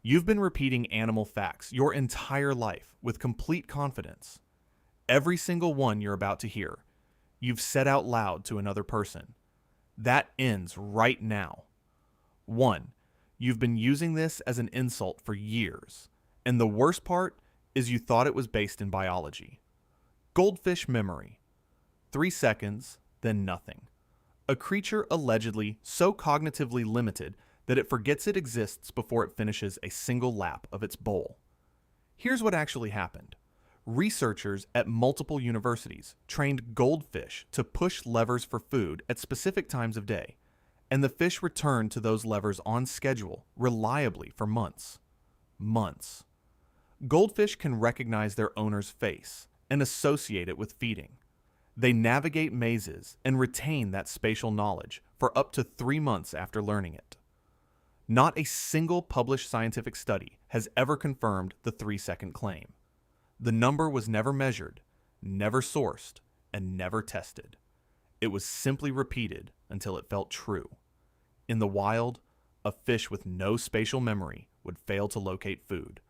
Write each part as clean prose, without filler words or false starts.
You've been repeating animal facts your entire life with complete confidence. Every single one you're about to hear, you've said out loud to another person. That ends right now. 1. You've been using this as an insult for years, and the worst part is you thought it was based in biology. Goldfish memory. 3 seconds, then nothing. A creature allegedly so cognitively limited that it forgets it exists before it finishes a single lap of its bowl. Here's what actually happened. Researchers at multiple universities trained goldfish to push levers for food at specific times of day, and the fish returned to those levers on schedule reliably for months. Months. Goldfish can recognize their owner's face and associate it with feeding. They navigate mazes and retain that spatial knowledge for up to 3 months after learning it. Not a single published scientific study has ever confirmed the 3-second claim. The number was never measured, never sourced, and never tested. It was simply repeated until it felt true. In the wild, a fish with no spatial memory would fail to locate food,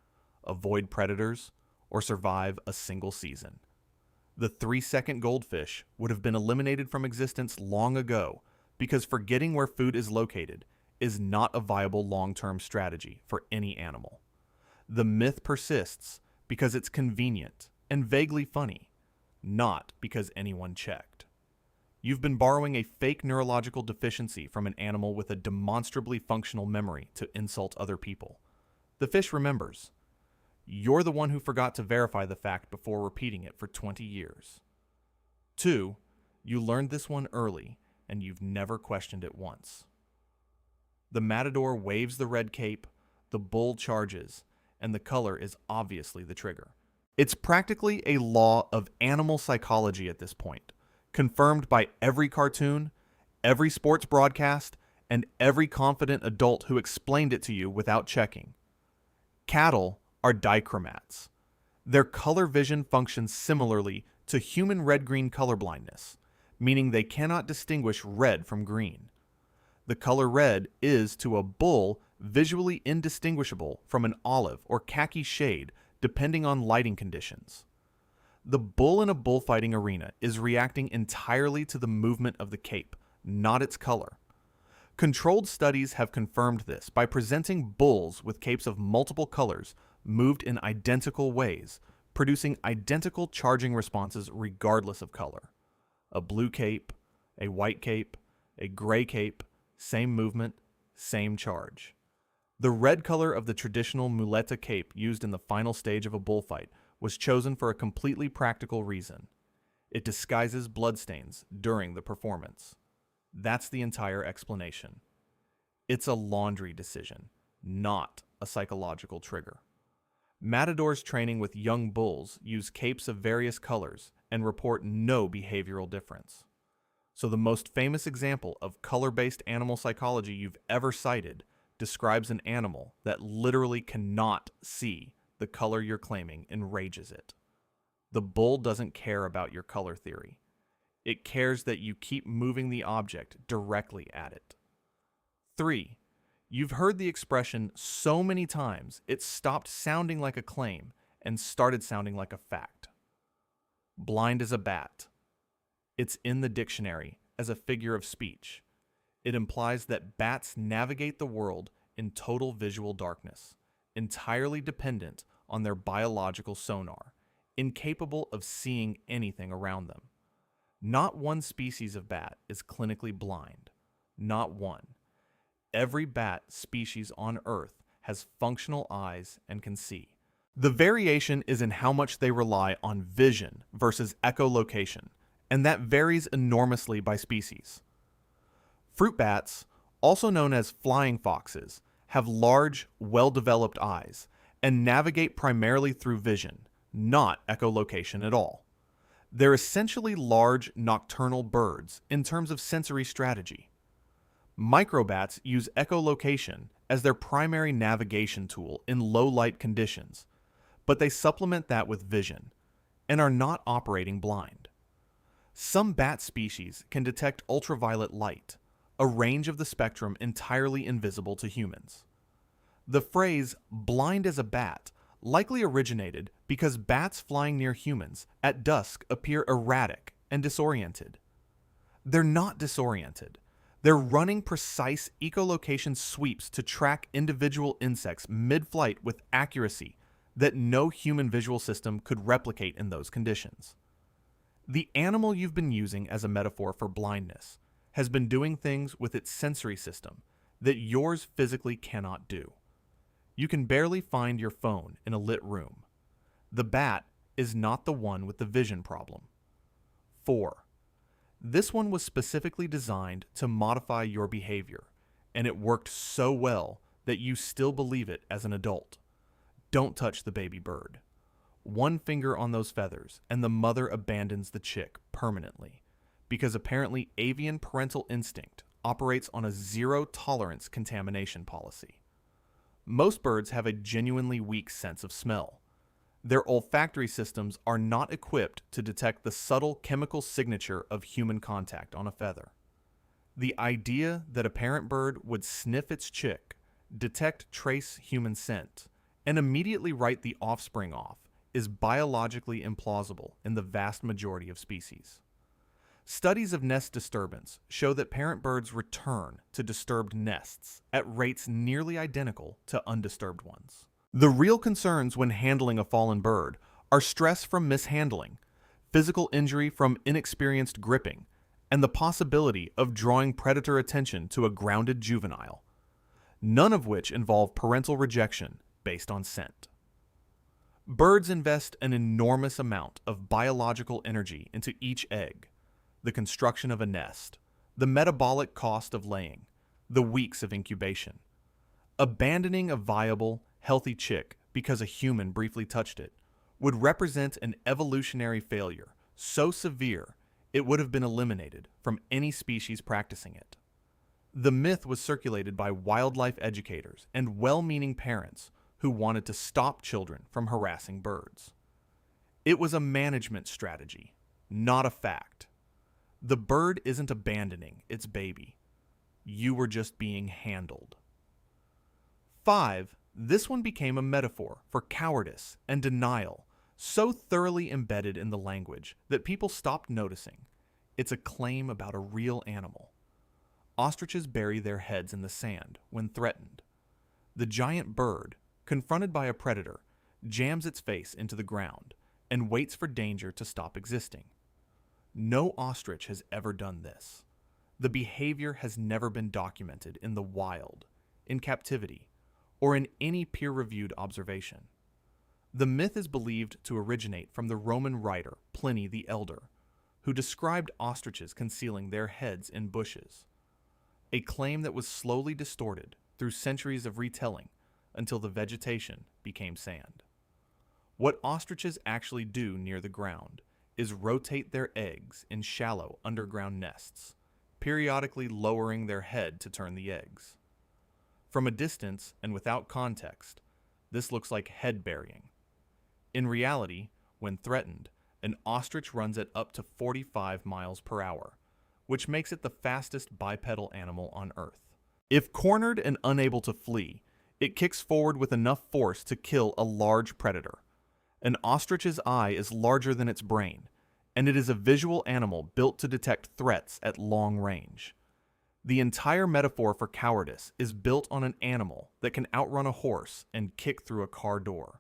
avoid predators, or survive a single season. The 3-second goldfish would have been eliminated from existence long ago because forgetting where food is located is not a viable long-term strategy for any animal. The myth persists because it's convenient and vaguely funny, not because anyone checked. You've been borrowing a fake neurological deficiency from an animal with a demonstrably functional memory to insult other people. The fish remembers. You're the one who forgot to verify the fact before repeating it for 20 years. 2. You learned this one early, and you've never questioned it once. The matador waves the red cape, the bull charges, and the color is obviously the trigger. It's practically a law of animal psychology at this point, confirmed by every cartoon, every sports broadcast, and every confident adult who explained it to you without checking. Cattle are dichromats. Their color vision functions similarly to human red-green colorblindness, meaning they cannot distinguish red from green. The color red is, to a bull, visually indistinguishable from an olive or khaki shade depending on lighting conditions. The bull in a bullfighting arena is reacting entirely to the movement of the cape, not its color. Controlled studies have confirmed this by presenting bulls with capes of multiple colors moved in identical ways, producing identical charging responses regardless of color. A blue cape, a white cape, a gray cape, same movement, same charge. The red color of the traditional muleta cape used in the final stage of a bullfight was chosen for a completely practical reason. It disguises bloodstains during the performance. That's the entire explanation. It's a laundry decision, not a psychological trigger. Matadors training with young bulls use capes of various colors and report no behavioral difference. So the most famous example of color-based animal psychology you've ever cited describes an animal that literally cannot see the color you're claiming enrages it. The bull doesn't care about your color theory. It cares that you keep moving the object directly at it. 3. You've heard the expression so many times it stopped sounding like a claim and started sounding like a fact. Blind as a bat. It's in the dictionary as a figure of speech. It implies that bats navigate the world in total visual darkness, entirely dependent on their biological sonar, incapable of seeing anything around them. Not one species of bat is clinically blind. Not one. Every bat species on Earth has functional eyes and can see. The variation is in how much they rely on vision versus echolocation, and that varies enormously by species. Fruit bats, also known as flying foxes, have large, well-developed eyes and navigate primarily through vision, not echolocation at all. They're essentially large, nocturnal birds in terms of sensory strategy. Microbats use echolocation as their primary navigation tool in low-light conditions, but they supplement that with vision and are not operating blind. Some bat species can detect ultraviolet light, a range of the spectrum entirely invisible to humans. The phrase blind as a bat likely originated because bats flying near humans at dusk appear erratic and disoriented. They're not disoriented. They're running precise echolocation sweeps to track individual insects mid-flight with accuracy that no human visual system could replicate in those conditions. The animal you've been using as a metaphor for blindness has been doing things with its sensory system that yours physically cannot do. You can barely find your phone in a lit room. The bat is not the one with the vision problem. 4. This one was specifically designed to modify your behavior, and it worked so well that you still believe it as an adult. Don't touch the baby bird. One finger on those feathers, and the mother abandons the chick permanently, because apparently avian parental instinct operates on a zero-tolerance contamination policy. Most birds have a genuinely weak sense of smell. Their olfactory systems are not equipped to detect the subtle chemical signature of human contact on a feather. The idea that a parent bird would sniff its chick, detect trace human scent, and immediately write the offspring off is biologically implausible in the vast majority of species. Studies of nest disturbance show that parent birds return to disturbed nests at rates nearly identical to undisturbed ones. The real concerns when handling a fallen bird are stress from mishandling, physical injury from inexperienced gripping, and the possibility of drawing predator attention to a grounded juvenile, none of which involve parental rejection based on scent. Birds invest an enormous amount of biological energy into each egg, the construction of a nest, the metabolic cost of laying, the weeks of incubation. Abandoning a viable, healthy chick because a human briefly touched it would represent an evolutionary failure so severe it would have been eliminated from any species practicing it. The myth was circulated by wildlife educators and well-meaning parents who wanted to stop children from harassing birds. It was a management strategy, not a fact. The bird isn't abandoning its baby. You were just being handled. 5. This one became a metaphor for cowardice and denial, so thoroughly embedded in the language that people stopped noticing. It's a claim about a real animal. Ostriches bury their heads in the sand when threatened. The giant bird, confronted by a predator, jams its face into the ground and waits for danger to stop existing. No ostrich has ever done this. The behavior has never been documented in the wild, in captivity, or in any peer-reviewed observation. The myth is believed to originate from the Roman writer Pliny the Elder, who described ostriches concealing their heads in bushes, a claim that was slowly distorted through centuries of retelling until the vegetation became sand. What ostriches actually do near the ground is rotate their eggs in shallow underground nests, periodically lowering their head to turn the eggs. From a distance and without context, this looks like head burying. In reality, when threatened, an ostrich runs at up to 45 miles per hour, which makes it the fastest bipedal animal on Earth. If cornered and unable to flee, it kicks forward with enough force to kill a large predator. An ostrich's eye is larger than its brain, and it is a visual animal built to detect threats at long range. The entire metaphor for cowardice is built on an animal that can outrun a horse and kick through a car door.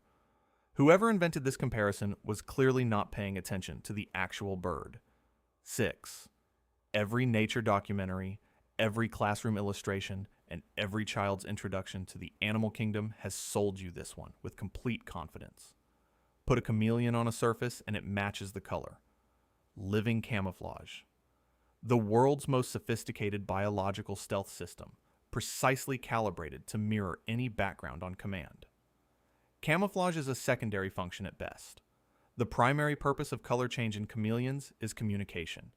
Whoever invented this comparison was clearly not paying attention to the actual bird. 6. Every nature documentary, every classroom illustration, and every child's introduction to the animal kingdom has sold you this one with complete confidence. Put a chameleon on a surface and it matches the color. Living camouflage. The world's most sophisticated biological stealth system, precisely calibrated to mirror any background on command. Camouflage is a secondary function at best. The primary purpose of color change in chameleons is communication,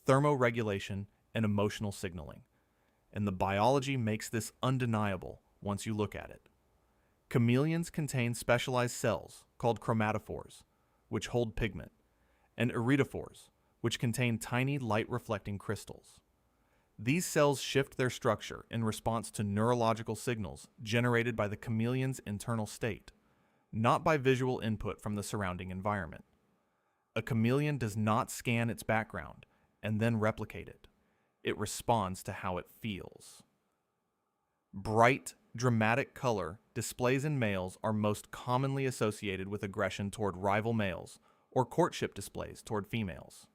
thermoregulation, and emotional signaling. And the biology makes this undeniable once you look at it. Chameleons contain specialized cells called chromatophores, which hold pigment, and iridophores, which contain tiny light-reflecting crystals. These cells shift their structure in response to neurological signals generated by the chameleon's internal state, not by visual input from the surrounding environment. A chameleon does not scan its background and then replicate it. It responds to how it feels. Bright, dramatic color displays in males are most commonly associated with aggression toward rival males or courtship displays toward females.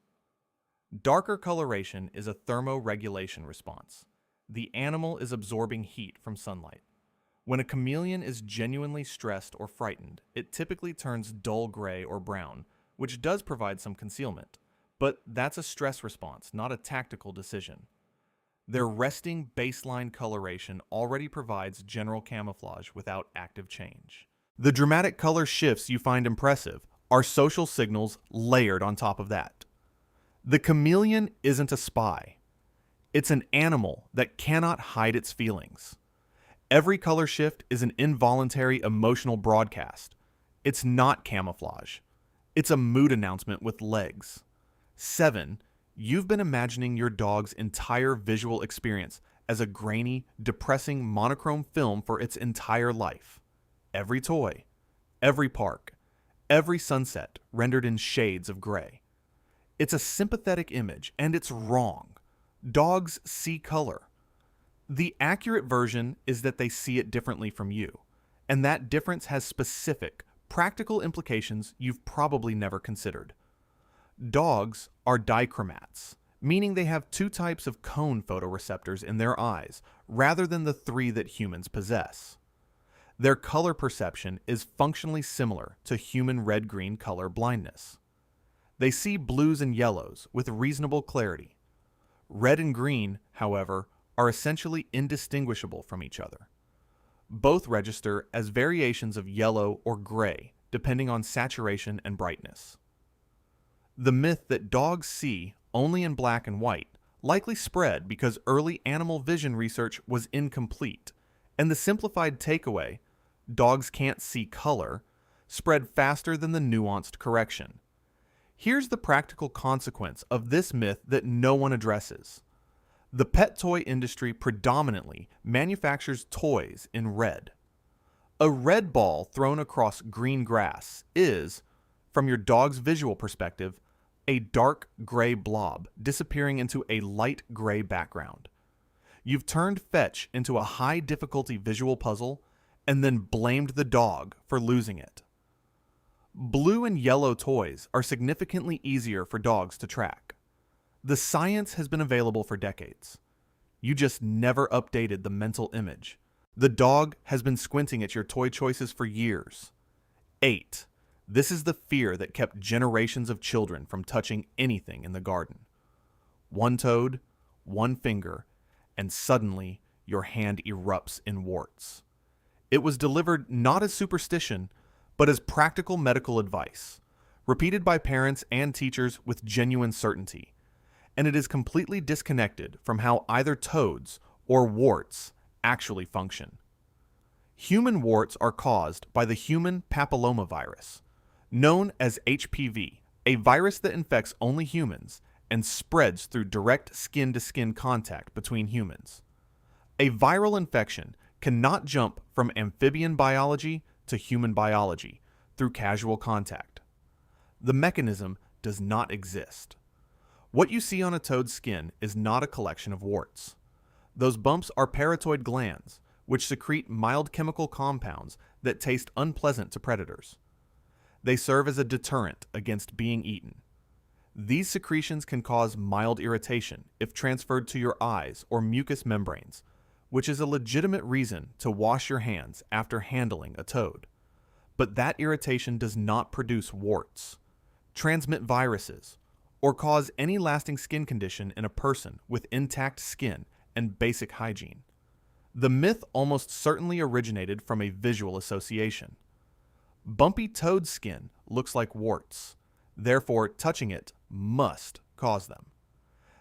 Darker coloration is a thermoregulation response. The animal is absorbing heat from sunlight. When a chameleon is genuinely stressed or frightened, it typically turns dull gray or brown, which does provide some concealment, but that's a stress response, not a tactical decision. Their resting baseline coloration already provides general camouflage without active change. The dramatic color shifts you find impressive are social signals layered on top of that. The chameleon isn't a spy. It's an animal that cannot hide its feelings. Every color shift is an involuntary emotional broadcast. It's not camouflage. It's a mood announcement with legs. 7. You've been imagining your dog's entire visual experience as a grainy, depressing monochrome film for its entire life. Every toy, every park, every sunset rendered in shades of gray. It's a sympathetic image, and it's wrong. Dogs see color. The accurate version is that they see it differently from you, and that difference has specific, practical implications you've probably never considered. Dogs are dichromats, meaning they have 2 types of cone photoreceptors in their eyes, rather than the 3 that humans possess. Their color perception is functionally similar to human red-green color blindness. They see blues and yellows with reasonable clarity. Red and green, however, are essentially indistinguishable from each other. Both register as variations of yellow or gray, depending on saturation and brightness. The myth that dogs see only in black and white likely spread because early animal vision research was incomplete, and the simplified takeaway, dogs can't see color, spread faster than the nuanced correction. Here's the practical consequence of this myth that no one addresses. The pet toy industry predominantly manufactures toys in red. A red ball thrown across green grass is, from your dog's visual perspective, a dark gray blob disappearing into a light gray background. You've turned fetch into a high difficulty visual puzzle and then blamed the dog for losing it. Blue and yellow toys are significantly easier for dogs to track. The science has been available for decades. You just never updated the mental image. The dog has been squinting at your toy choices for years. 8. This is the fear that kept generations of children from touching anything in the garden. 1 toad, 1 finger, and suddenly your hand erupts in warts. It was delivered not as superstition, but as practical medical advice, repeated by parents and teachers with genuine certainty. And it is completely disconnected from how either toads or warts actually function. Human warts are caused by the human papillomavirus, known as HPV, a virus that infects only humans and spreads through direct skin-to-skin contact between humans. A viral infection cannot jump from amphibian biology to human biology through casual contact. The mechanism does not exist. What you see on a toad's skin is not a collection of warts. Those bumps are parotoid glands, which secrete mild chemical compounds that taste unpleasant to predators. They serve as a deterrent against being eaten. These secretions can cause mild irritation if transferred to your eyes or mucous membranes, which is a legitimate reason to wash your hands after handling a toad. But that irritation does not produce warts, transmit viruses, or cause any lasting skin condition in a person with intact skin and basic hygiene. The myth almost certainly originated from a visual association. Bumpy toad skin looks like warts, therefore touching it must cause them.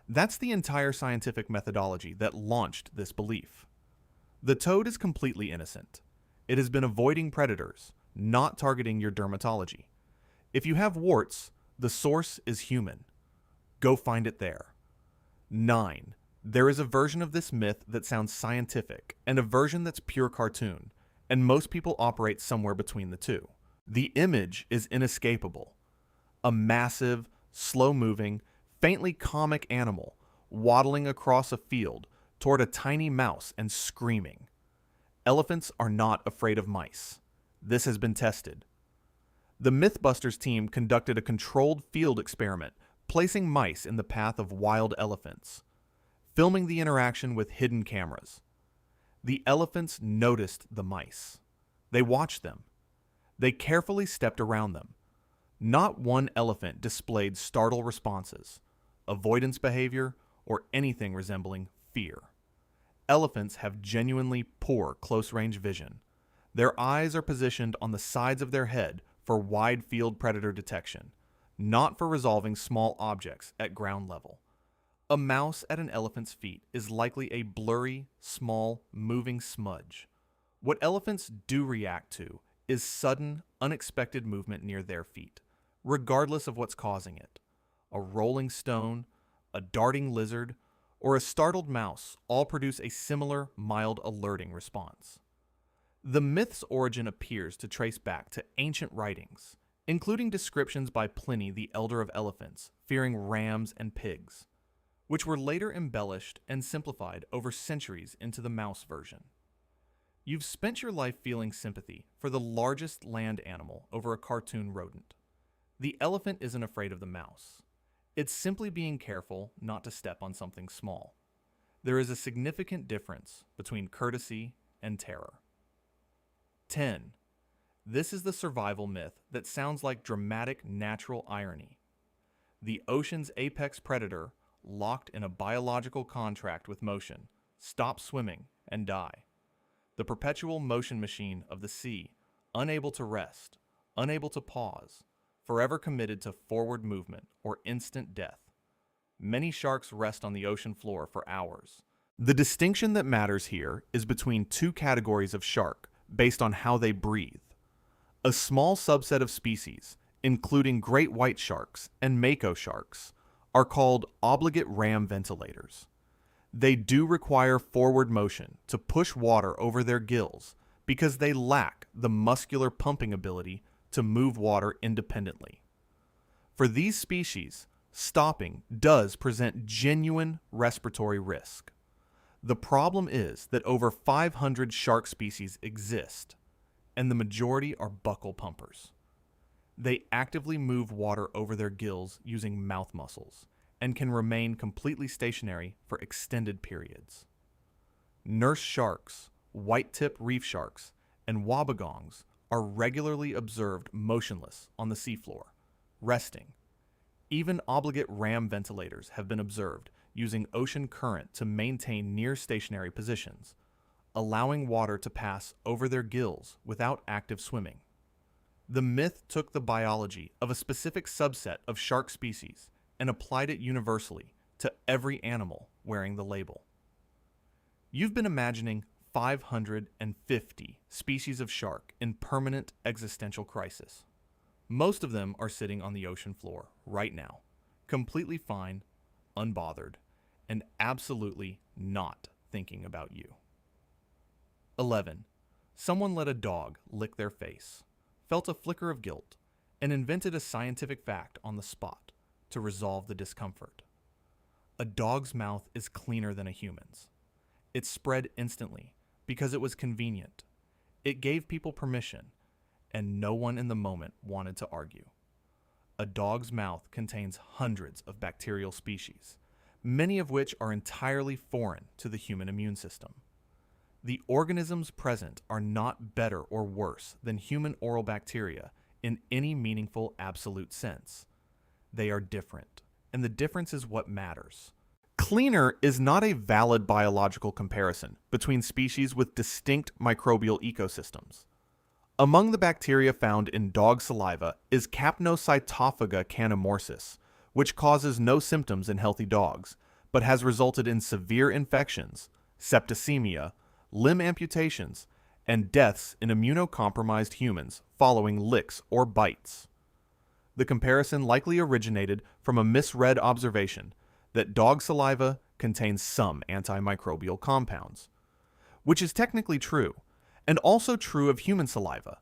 That's the entire scientific methodology that launched this belief. The toad is completely innocent. It has been avoiding predators, not targeting your dermatology. If you have warts, the source is human. Go find it there. 9. There is a version of this myth that sounds scientific and a version that's pure cartoon, and most people operate somewhere between the two. The image is inescapable. A massive, slow-moving, faintly comic animal waddling across a field toward a tiny mouse and screaming. Elephants are not afraid of mice. This has been tested. The Mythbusters team conducted a controlled field experiment, placing mice in the path of wild elephants, filming the interaction with hidden cameras. The elephants noticed the mice. They watched them. They carefully stepped around them. Not one elephant displayed startle responses, avoidance behavior, or anything resembling fear. Elephants have genuinely poor close-range vision. Their eyes are positioned on the sides of their head for wide-field predator detection, not for resolving small objects at ground level. A mouse at an elephant's feet is likely a blurry, small, moving smudge. What elephants do react to is sudden, unexpected movement near their feet, regardless of what's causing it. A rolling stone, a darting lizard, or a startled mouse all produce a similar, mild alerting response. The myth's origin appears to trace back to ancient writings, including descriptions by Pliny the Elder of elephants fearing rams and pigs, which were later embellished and simplified over centuries into the mouse version. You've spent your life feeling sympathy for the largest land animal over a cartoon rodent. The elephant isn't afraid of the mouse. It's simply being careful not to step on something small. There is a significant difference between courtesy and terror. 10. This is the survival myth that sounds like dramatic natural irony. The ocean's apex predator, locked in a biological contract with motion, stops swimming and die. The perpetual motion machine of the sea, unable to rest, unable to pause, forever committed to forward movement or instant death. Many sharks rest on the ocean floor for hours. The distinction that matters here is between two categories of shark based on how they breathe. A small subset of species, including great white sharks and mako sharks, are called obligate ram ventilators. They do require forward motion to push water over their gills because they lack the muscular pumping ability to move water independently. For these species, stopping does present genuine respiratory risk. The problem is that over 500 shark species exist, and the majority are buccal pumpers. They actively move water over their gills using mouth muscles and can remain completely stationary for extended periods. Nurse sharks, white-tip reef sharks, and wobbegongs are regularly observed motionless on the seafloor, resting. Even obligate ram ventilators have been observed using ocean current to maintain near-stationary positions, allowing water to pass over their gills without active swimming. The myth took the biology of a specific subset of shark species and applied it universally to every animal wearing the label. You've been imagining 550 species of shark in permanent existential crisis. Most of them are sitting on the ocean floor right now, completely fine, unbothered, and absolutely not thinking about you. 11. Someone let a dog lick their face, felt a flicker of guilt, and invented a scientific fact on the spot to resolve the discomfort. A dog's mouth is cleaner than a human's. It spread instantly because it was convenient. It gave people permission, and no one in the moment wanted to argue. A dog's mouth contains hundreds of bacterial species, many of which are entirely foreign to the human immune system. The organisms present are not better or worse than human oral bacteria in any meaningful absolute sense. They are different, and the difference is what matters. Cleaner is not a valid biological comparison between species with distinct microbial ecosystems. Among the bacteria found in dog saliva is Capnocytophaga canemorsis, which causes no symptoms in healthy dogs, but has resulted in severe infections, septicemia, limb amputations, and deaths in immunocompromised humans following licks or bites. The comparison likely originated from a misread observation that dog saliva contains some antimicrobial compounds, which is technically true, and also true of human saliva,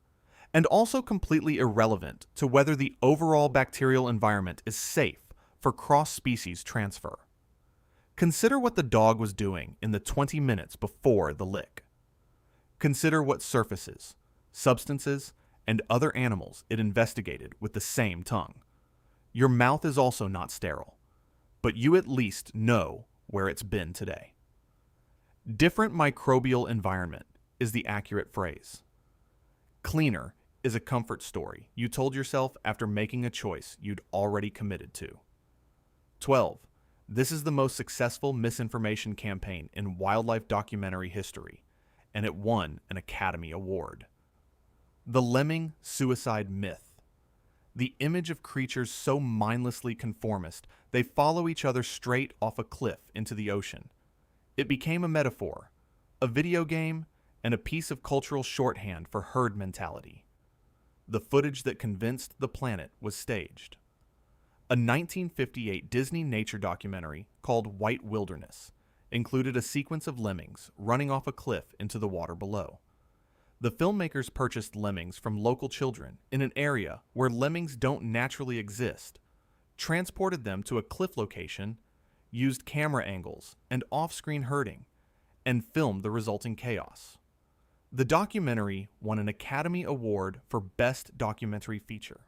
and also completely irrelevant to whether the overall bacterial environment is safe for cross-species transfer. Consider what the dog was doing in the 20 minutes before the lick. Consider what surfaces, substances, and other animals it investigated with the same tongue. Your mouth is also not sterile, but you at least know where it's been today. Different microbial environment is the accurate phrase. Cleaner is a comfort story you told yourself after making a choice you'd already committed to. 12. This is the most successful misinformation campaign in wildlife documentary history, and it won an Academy Award. The lemming suicide myth. The image of creatures so mindlessly conformist they follow each other straight off a cliff into the ocean. It became a metaphor, a video game, and a piece of cultural shorthand for herd mentality. The footage that convinced the planet was staged. A 1958 Disney nature documentary called White Wilderness included a sequence of lemmings running off a cliff into the water below. The filmmakers purchased lemmings from local children in an area where lemmings don't naturally exist, transported them to a cliff location, used camera angles and off-screen herding, and filmed the resulting chaos. The documentary won an Academy Award for Best Documentary Feature.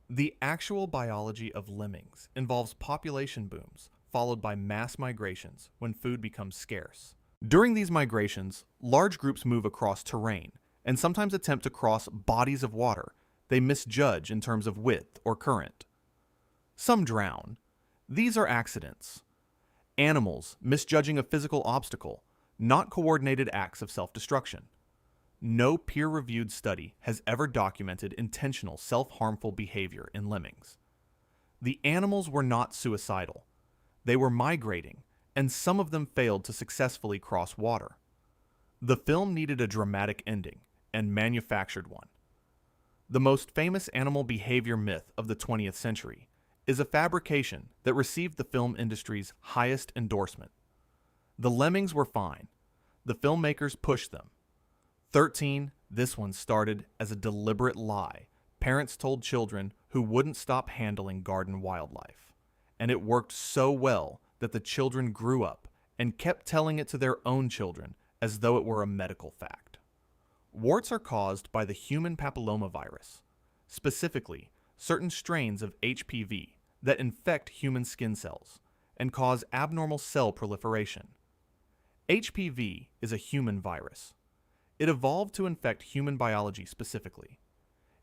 The actual biology of lemmings involves population booms followed by mass migrations when food becomes scarce. During these migrations, large groups move across terrain and sometimes attempt to cross bodies of water they misjudge in terms of width or current. Some drown. These are accidents. Animals misjudging a physical obstacle, not coordinated acts of self-destruction. No peer-reviewed study has ever documented intentional self-harmful behavior in lemmings. The animals were not suicidal. They were migrating, and some of them failed to successfully cross water. The film needed a dramatic ending, and manufactured one. The most famous animal behavior myth of the 20th century is a fabrication that received the film industry's highest endorsement. The lemmings were fine. The filmmakers pushed them. 13, this one started as a deliberate lie parents told children who wouldn't stop handling garden wildlife. And it worked so well that the children grew up and kept telling it to their own children as though it were a medical fact. Warts are caused by the human papillomavirus, specifically certain strains of HPV that infect human skin cells and cause abnormal cell proliferation. HPV is a human virus. It evolved to infect human biology specifically.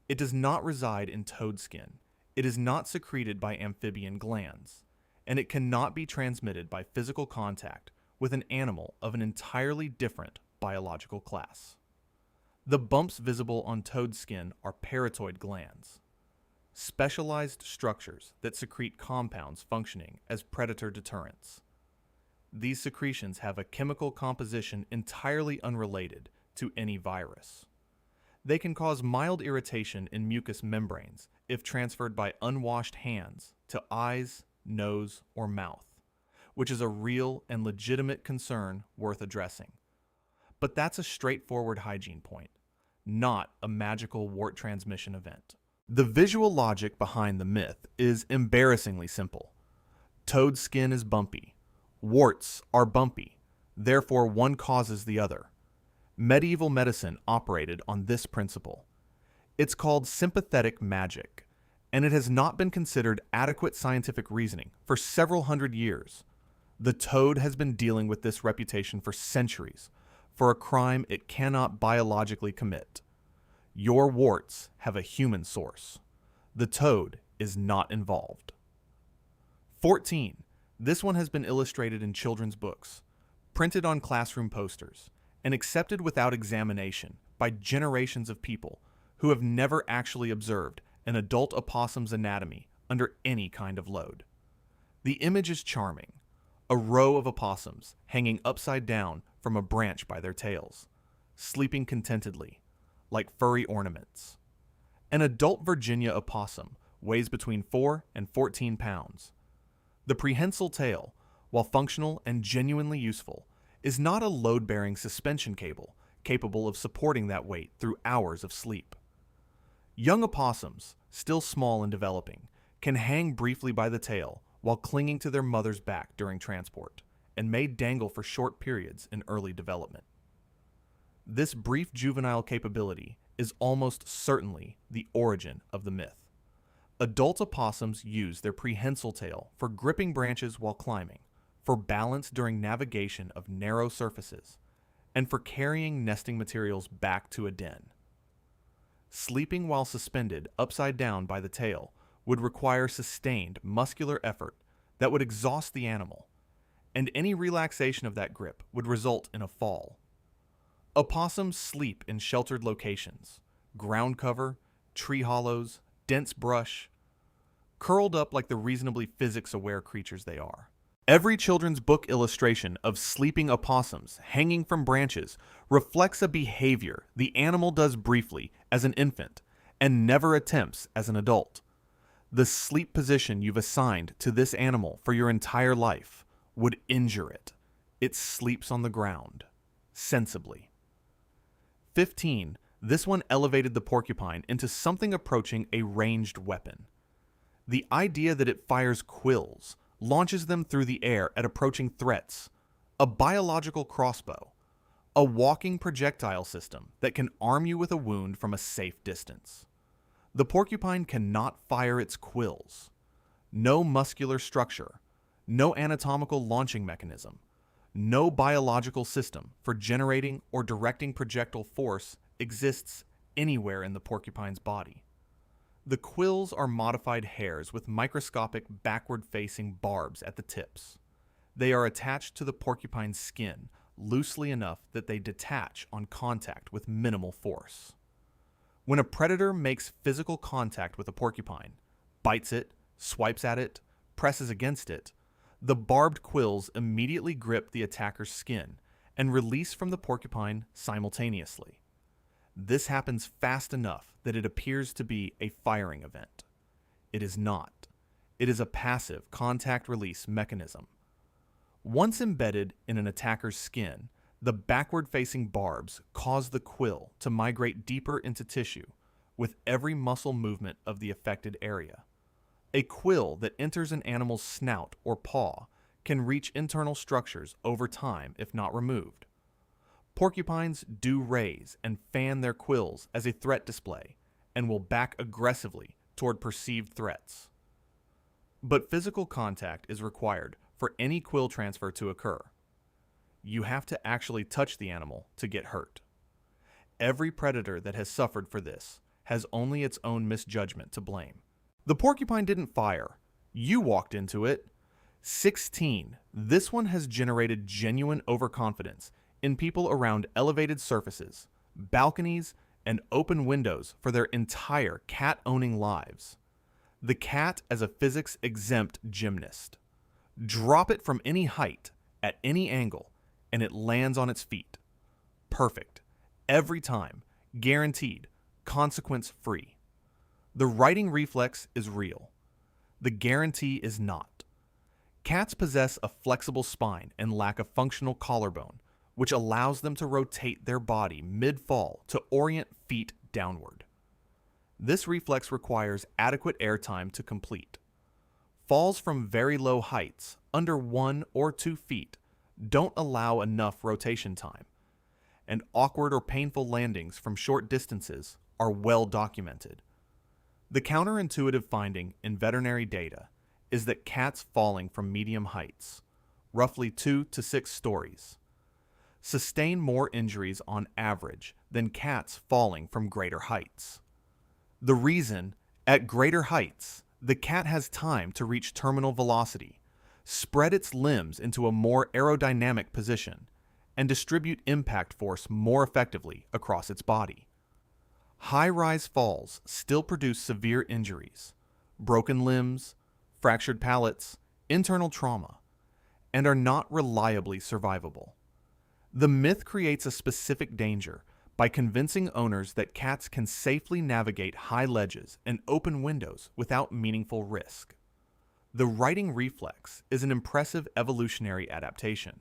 It does not reside in toad skin. It is not secreted by amphibian glands, and it cannot be transmitted by physical contact with an animal of an entirely different biological class. The bumps visible on toad skin are parotid glands, specialized structures that secrete compounds functioning as predator deterrents. These secretions have a chemical composition entirely unrelated to any virus. They can cause mild irritation in mucous membranes if transferred by unwashed hands to eyes, nose, or mouth, which is a real and legitimate concern worth addressing. But that's a straightforward hygiene point, not a magical wart transmission event. The visual logic behind the myth is embarrassingly simple. Toad skin is bumpy. Warts are bumpy. Therefore, one causes the other. Medieval medicine operated on this principle. It's called sympathetic magic, and it has not been considered adequate scientific reasoning for several hundred years. The toad has been dealing with this reputation for centuries, for a crime it cannot biologically commit. Your warts have a human source. The toad is not involved. 14. This one has been illustrated in children's books, printed on classroom posters, and accepted without examination by generations of people who have never actually observed an adult opossum's anatomy under any kind of load. The image is charming. A row of opossums hanging upside down from a branch by their tails, sleeping contentedly, like furry ornaments. An adult Virginia opossum weighs between 4 and 14 pounds. The prehensile tail, while functional and genuinely useful, is not a load-bearing suspension cable capable of supporting that weight through hours of sleep. Young opossums, still small and developing, can hang briefly by the tail while clinging to their mother's back during transport, and may dangle for short periods in early development. This brief juvenile capability is almost certainly the origin of the myth. Adult opossums use their prehensile tail for gripping branches while climbing, for balance during navigation of narrow surfaces, and for carrying nesting materials back to a den. Sleeping while suspended upside down by the tail would require sustained muscular effort that would exhaust the animal, and any relaxation of that grip would result in a fall. Opossums sleep in sheltered locations, ground cover, tree hollows, dense brush, curled up like the reasonably physics-aware creatures they are. Every children's book illustration of sleeping opossums hanging from branches reflects a behavior the animal does briefly as an infant and never attempts as an adult. The sleep position you've assigned to this animal for your entire life would injure it. It sleeps on the ground, sensibly. 15. This one elevated the porcupine into something approaching a ranged weapon. The idea that it fires quills, launches them through the air at approaching threats, a biological crossbow, a walking projectile system that can arm you with a wound from a safe distance. The porcupine cannot fire its quills. No muscular structure, no anatomical launching mechanism, no biological system for generating or directing projectile force exists anywhere in the porcupine's body. The quills are modified hairs with microscopic backward-facing barbs at the tips. They are attached to the porcupine's skin loosely enough that they detach on contact with minimal force. When a predator makes physical contact with a porcupine, bites it, swipes at it, presses against it, the barbed quills immediately grip the attacker's skin and release from the porcupine simultaneously. This happens fast enough that it appears to be a firing event. It is not. It is a passive contact release mechanism. Once embedded in an attacker's skin, the backward-facing barbs cause the quill to migrate deeper into tissue with every muscle movement of the affected area. A quill that enters an animal's snout or paw can reach internal structures over time if not removed. Porcupines do raise and fan their quills as a threat display and will back aggressively toward perceived threats. But physical contact is required for any quill transfer to occur. You have to actually touch the animal to get hurt. Every predator that has suffered for this has only its own misjudgment to blame. The porcupine didn't fire. You walked into it. 16. This one has generated genuine overconfidence in people around elevated surfaces, balconies, and open windows for their entire cat-owning lives. The cat as a physics-exempt gymnast. Drop it from any height, at any angle, and it lands on its feet. Perfect. Every time. Guaranteed. Consequence-free. The righting reflex is real. The guarantee is not. Cats possess a flexible spine and lack a functional collarbone, which allows them to rotate their body mid-fall to orient feet downward. This reflex requires adequate airtime to complete. Falls from very low heights, under 1 or 2 feet, don't allow enough rotation time, and awkward or painful landings from short distances are well documented. The counterintuitive finding in veterinary data is that cats falling from medium heights, roughly 2 to 6 stories, sustain more injuries on average than cats falling from greater heights. The reason, at greater heights, the cat has time to reach terminal velocity, spread its limbs into a more aerodynamic position, and distribute impact force more effectively across its body. High-rise falls still produce severe injuries, broken limbs, fractured palates, internal trauma, and are not reliably survivable. The myth creates a specific danger by convincing owners that cats can safely navigate high ledges and open windows without meaningful risk. The righting reflex is an impressive evolutionary adaptation.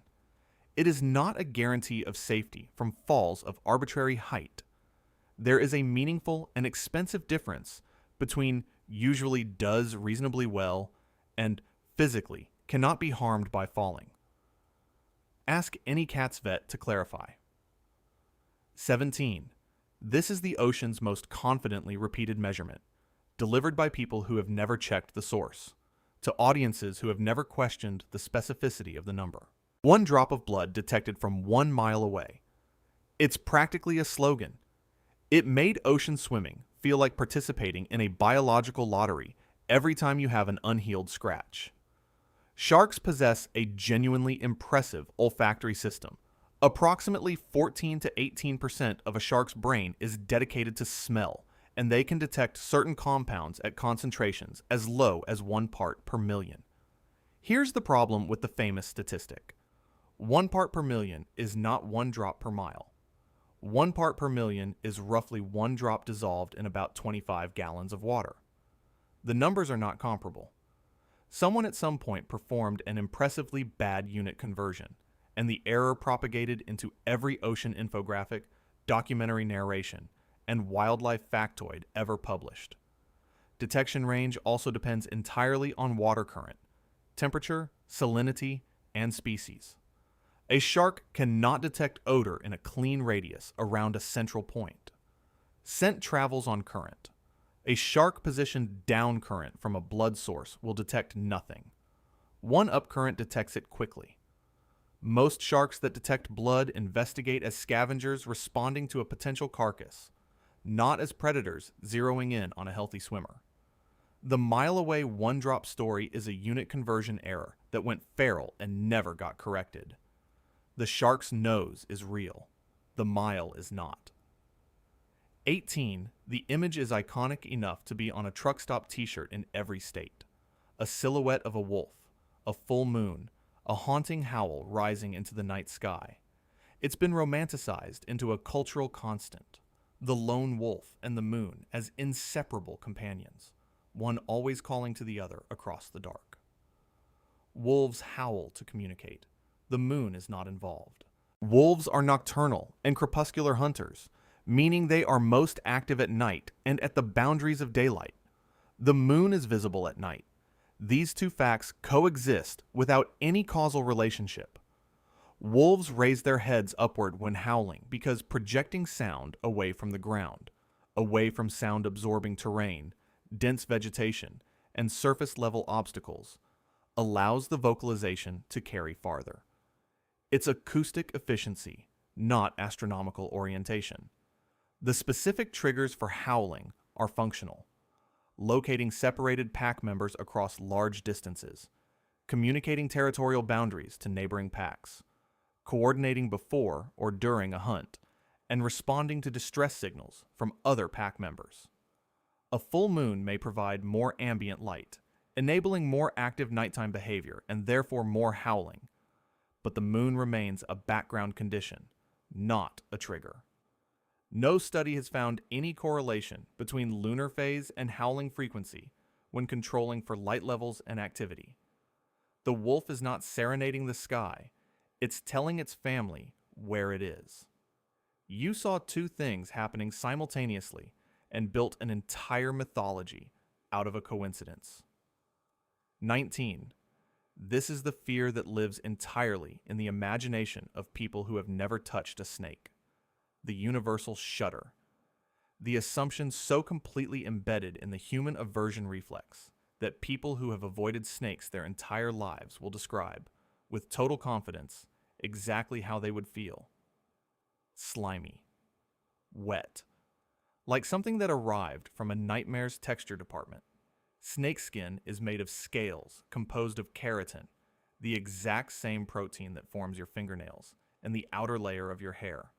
It is not a guarantee of safety from falls of arbitrary height. There is a meaningful and expensive difference between usually does reasonably well and physically cannot be harmed by falling. Ask any cat's vet to clarify. 17. This is the ocean's most confidently repeated measurement, delivered by people who have never checked the source, to audiences who have never questioned the specificity of the number. 1 drop of blood detected from 1 mile away. It's practically a slogan. It made ocean swimming feel like participating in a biological lottery every time you have an unhealed scratch. Sharks possess a genuinely impressive olfactory system. Approximately 14 to 18% of a shark's brain is dedicated to smell, and they can detect certain compounds at concentrations as low as 1 part per million. Here's the problem with the famous statistic. 1 part per million is not 1 drop per mile. 1 part per million is roughly 1 drop dissolved in about 25 gallons of water. The numbers are not comparable. Someone at some point performed an impressively bad unit conversion, and the error propagated into every ocean infographic, documentary narration, and wildlife factoid ever published. Detection range also depends entirely on water current, temperature, salinity, and species. A shark cannot detect odor in a clean radius around a central point. Scent travels on current. A shark positioned down current from a blood source will detect nothing. One upcurrent detects it quickly. Most sharks that detect blood investigate as scavengers responding to a potential carcass, not as predators zeroing in on a healthy swimmer. The mile-away 1-drop story is a unit conversion error that went feral and never got corrected. The shark's nose is real. The mile is not. 18. The image is iconic enough to be on a truck stop t-shirt in every state. A silhouette of a wolf, a full moon, a haunting howl rising into the night sky. It's been romanticized into a cultural constant. The lone wolf and the moon as inseparable companions, one always calling to the other across the dark. Wolves howl to communicate. The moon is not involved. Wolves are nocturnal and crepuscular hunters, meaning they are most active at night and at the boundaries of daylight. The moon is visible at night. These two facts coexist without any causal relationship. Wolves raise their heads upward when howling because projecting sound away from the ground, away from sound-absorbing terrain, dense vegetation, and surface-level obstacles, allows the vocalization to carry farther. It's acoustic efficiency, not astronomical orientation. The specific triggers for howling are functional: locating separated pack members across large distances, communicating territorial boundaries to neighboring packs, coordinating before or during a hunt, and responding to distress signals from other pack members. A full moon may provide more ambient light, enabling more active nighttime behavior and therefore more howling, but the moon remains a background condition, not a trigger. No study has found any correlation between lunar phase and howling frequency when controlling for light levels and activity. The wolf is not serenading the sky, it's telling its family where it is. You saw 2 things happening simultaneously and built an entire mythology out of a coincidence. 19. This is the fear that lives entirely in the imagination of people who have never touched a snake. The universal shudder. The assumption so completely embedded in the human aversion reflex that people who have avoided snakes their entire lives will describe, with total confidence, exactly how they would feel. Slimy. Wet. Like something that arrived from a nightmare's texture department. Snakeskin is made of scales composed of keratin, the exact same protein that forms your fingernails and the outer layer of your hair.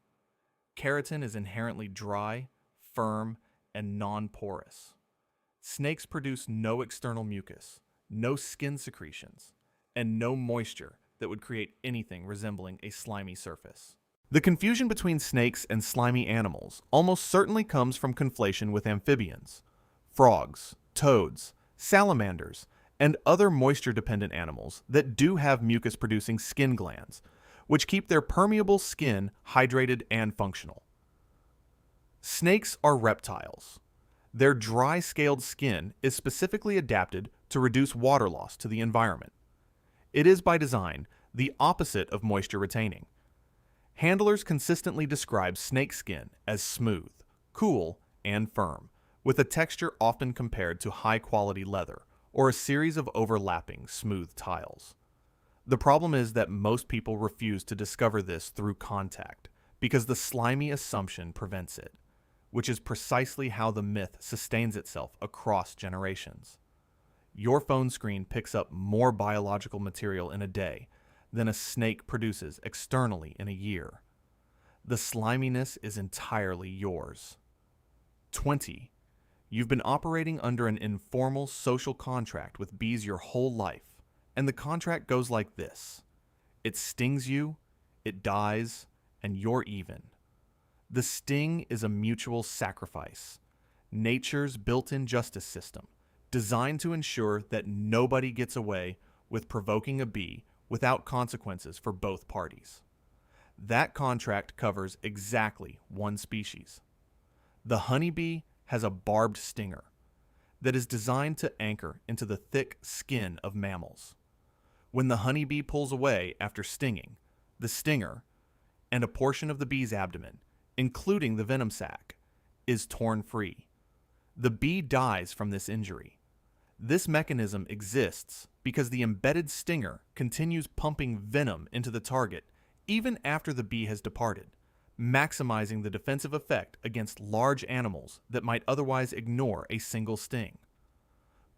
Keratin is inherently dry, firm, and non-porous. Snakes produce no external mucus, no skin secretions, and no moisture that would create anything resembling a slimy surface. The confusion between snakes and slimy animals almost certainly comes from conflation with amphibians. Frogs, toads, salamanders, and other moisture-dependent animals that do have mucus-producing skin glands, which keep their permeable skin hydrated and functional. Snakes are reptiles. Their dry-scaled skin is specifically adapted to reduce water loss to the environment. It is, by design, the opposite of moisture retaining. Handlers consistently describe snake skin as smooth, cool, and firm, with a texture often compared to high-quality leather or a series of overlapping smooth tiles. The problem is that most people refuse to discover this through contact because the slimy assumption prevents it, which is precisely how the myth sustains itself across generations. Your phone screen picks up more biological material in a day than a snake produces externally in a year. The sliminess is entirely yours. 20. You've been operating under an informal social contract with bees your whole life, and the contract goes like this. It stings you, it dies, and you're even. The sting is a mutual sacrifice, nature's built-in justice system, designed to ensure that nobody gets away with provoking a bee without consequences for both parties. That contract covers exactly one species. The honeybee has a barbed stinger that is designed to anchor into the thick skin of mammals. When the honeybee pulls away after stinging, the stinger and a portion of the bee's abdomen, including the venom sac, is torn free. The bee dies from this injury. This mechanism exists because the embedded stinger continues pumping venom into the target even after the bee has departed, maximizing the defensive effect against large animals that might otherwise ignore a single sting.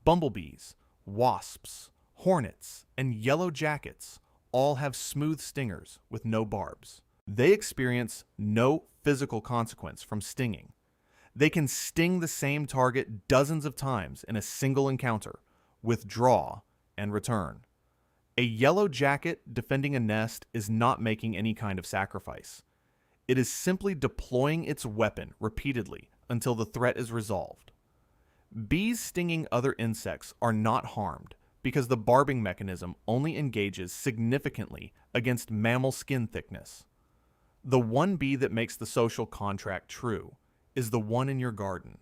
Bumblebees, wasps, hornets, and yellow jackets all have smooth stingers with no barbs. They experience no physical consequence from stinging. They can sting the same target dozens of times in a single encounter, withdraw, and return. A yellow jacket defending a nest is not making any kind of sacrifice. It is simply deploying its weapon repeatedly until the threat is resolved. Bees stinging other insects are not harmed because the barbing mechanism only engages significantly against mammal skin thickness. The one bee that makes the social contract true is the one in your garden.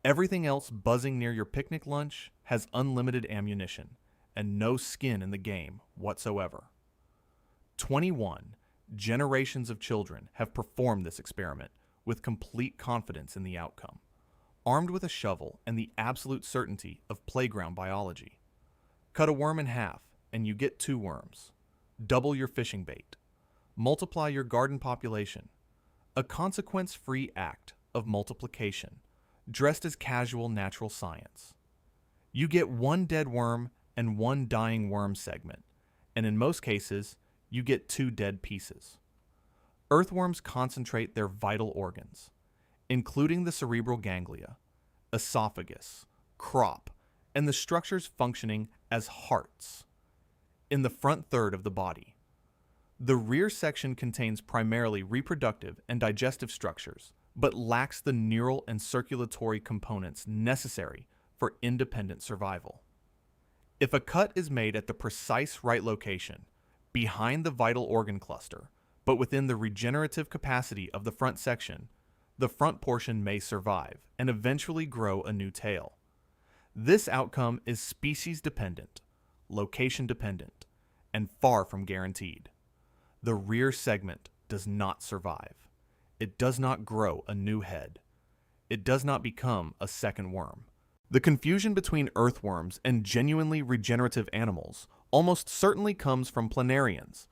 Everything else buzzing near your picnic lunch has unlimited ammunition and no skin in the game whatsoever. 21 generations of children have performed this experiment with complete confidence in the outcome, armed with a shovel and the absolute certainty of playground biology. Cut a worm in half and you get 2 worms. Double your fishing bait. Multiply your garden population. A consequence-free act of multiplication, dressed as casual natural science. You get 1 dead worm and 1 dying worm segment, and in most cases, you get 2 dead pieces. Earthworms concentrate their vital organs, including the cerebral ganglia, esophagus, crop, and the structures functioning as hearts, in the front third of the body. The rear section contains primarily reproductive and digestive structures, but lacks the neural and circulatory components necessary for independent survival. If a cut is made at the precise right location, behind the vital organ cluster, but within the regenerative capacity of the front section, the front portion may survive and eventually grow a new tail. This outcome is species dependent, location dependent, and far from guaranteed. The rear segment does not survive. It does not grow a new head. It does not become a second worm. The confusion between earthworms and genuinely regenerative animals almost certainly comes from planarians,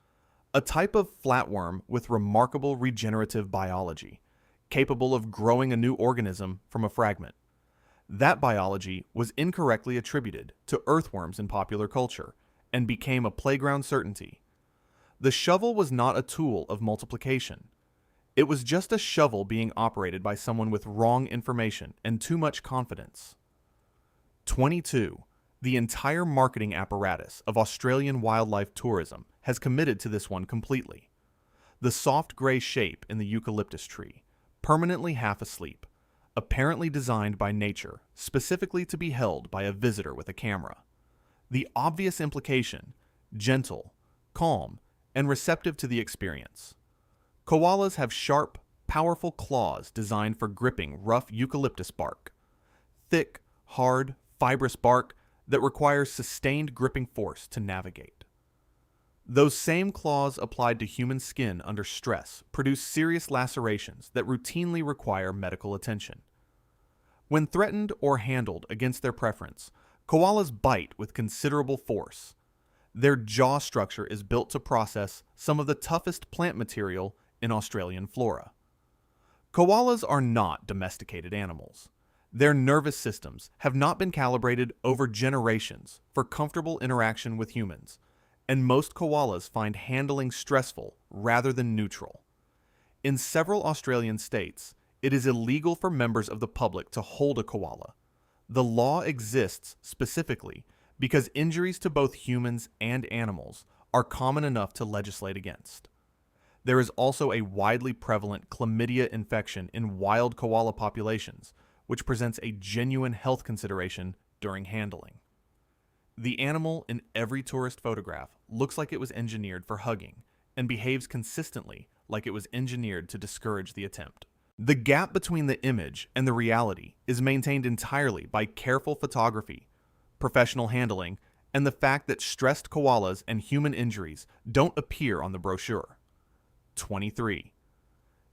a type of flatworm with remarkable regenerative biology, capable of growing a new organism from a fragment. That biology was incorrectly attributed to earthworms in popular culture and became a playground certainty. The shovel was not a tool of multiplication. It was just a shovel being operated by someone with wrong information and too much confidence. 22. The entire marketing apparatus of Australian wildlife tourism has committed to this one completely. The soft gray shape in the eucalyptus tree, permanently half asleep, apparently designed by nature specifically to be held by a visitor with a camera. The obvious implication: gentle, calm, and receptive to the experience. Koalas have sharp, powerful claws designed for gripping rough eucalyptus bark. Thick, hard, fibrous bark that requires sustained gripping force to navigate. Those same claws applied to human skin under stress produce serious lacerations that routinely require medical attention. When threatened or handled against their preference, koalas bite with considerable force. Their jaw structure is built to process some of the toughest plant material in Australian flora. Koalas are not domesticated animals. Their nervous systems have not been calibrated over generations for comfortable interaction with humans, and most koalas find handling stressful rather than neutral. In several Australian states, it is illegal for members of the public to hold a koala. The law exists specifically because injuries to both humans and animals are common enough to legislate against. There is also a widely prevalent chlamydia infection in wild koala populations, which presents a genuine health consideration during handling. The animal in every tourist photograph looks like it was engineered for hugging and behaves consistently like it was engineered to discourage the attempt. The gap between the image and the reality is maintained entirely by careful photography, professional handling, and the fact that stressed koalas and human injuries don't appear on the brochure. 23.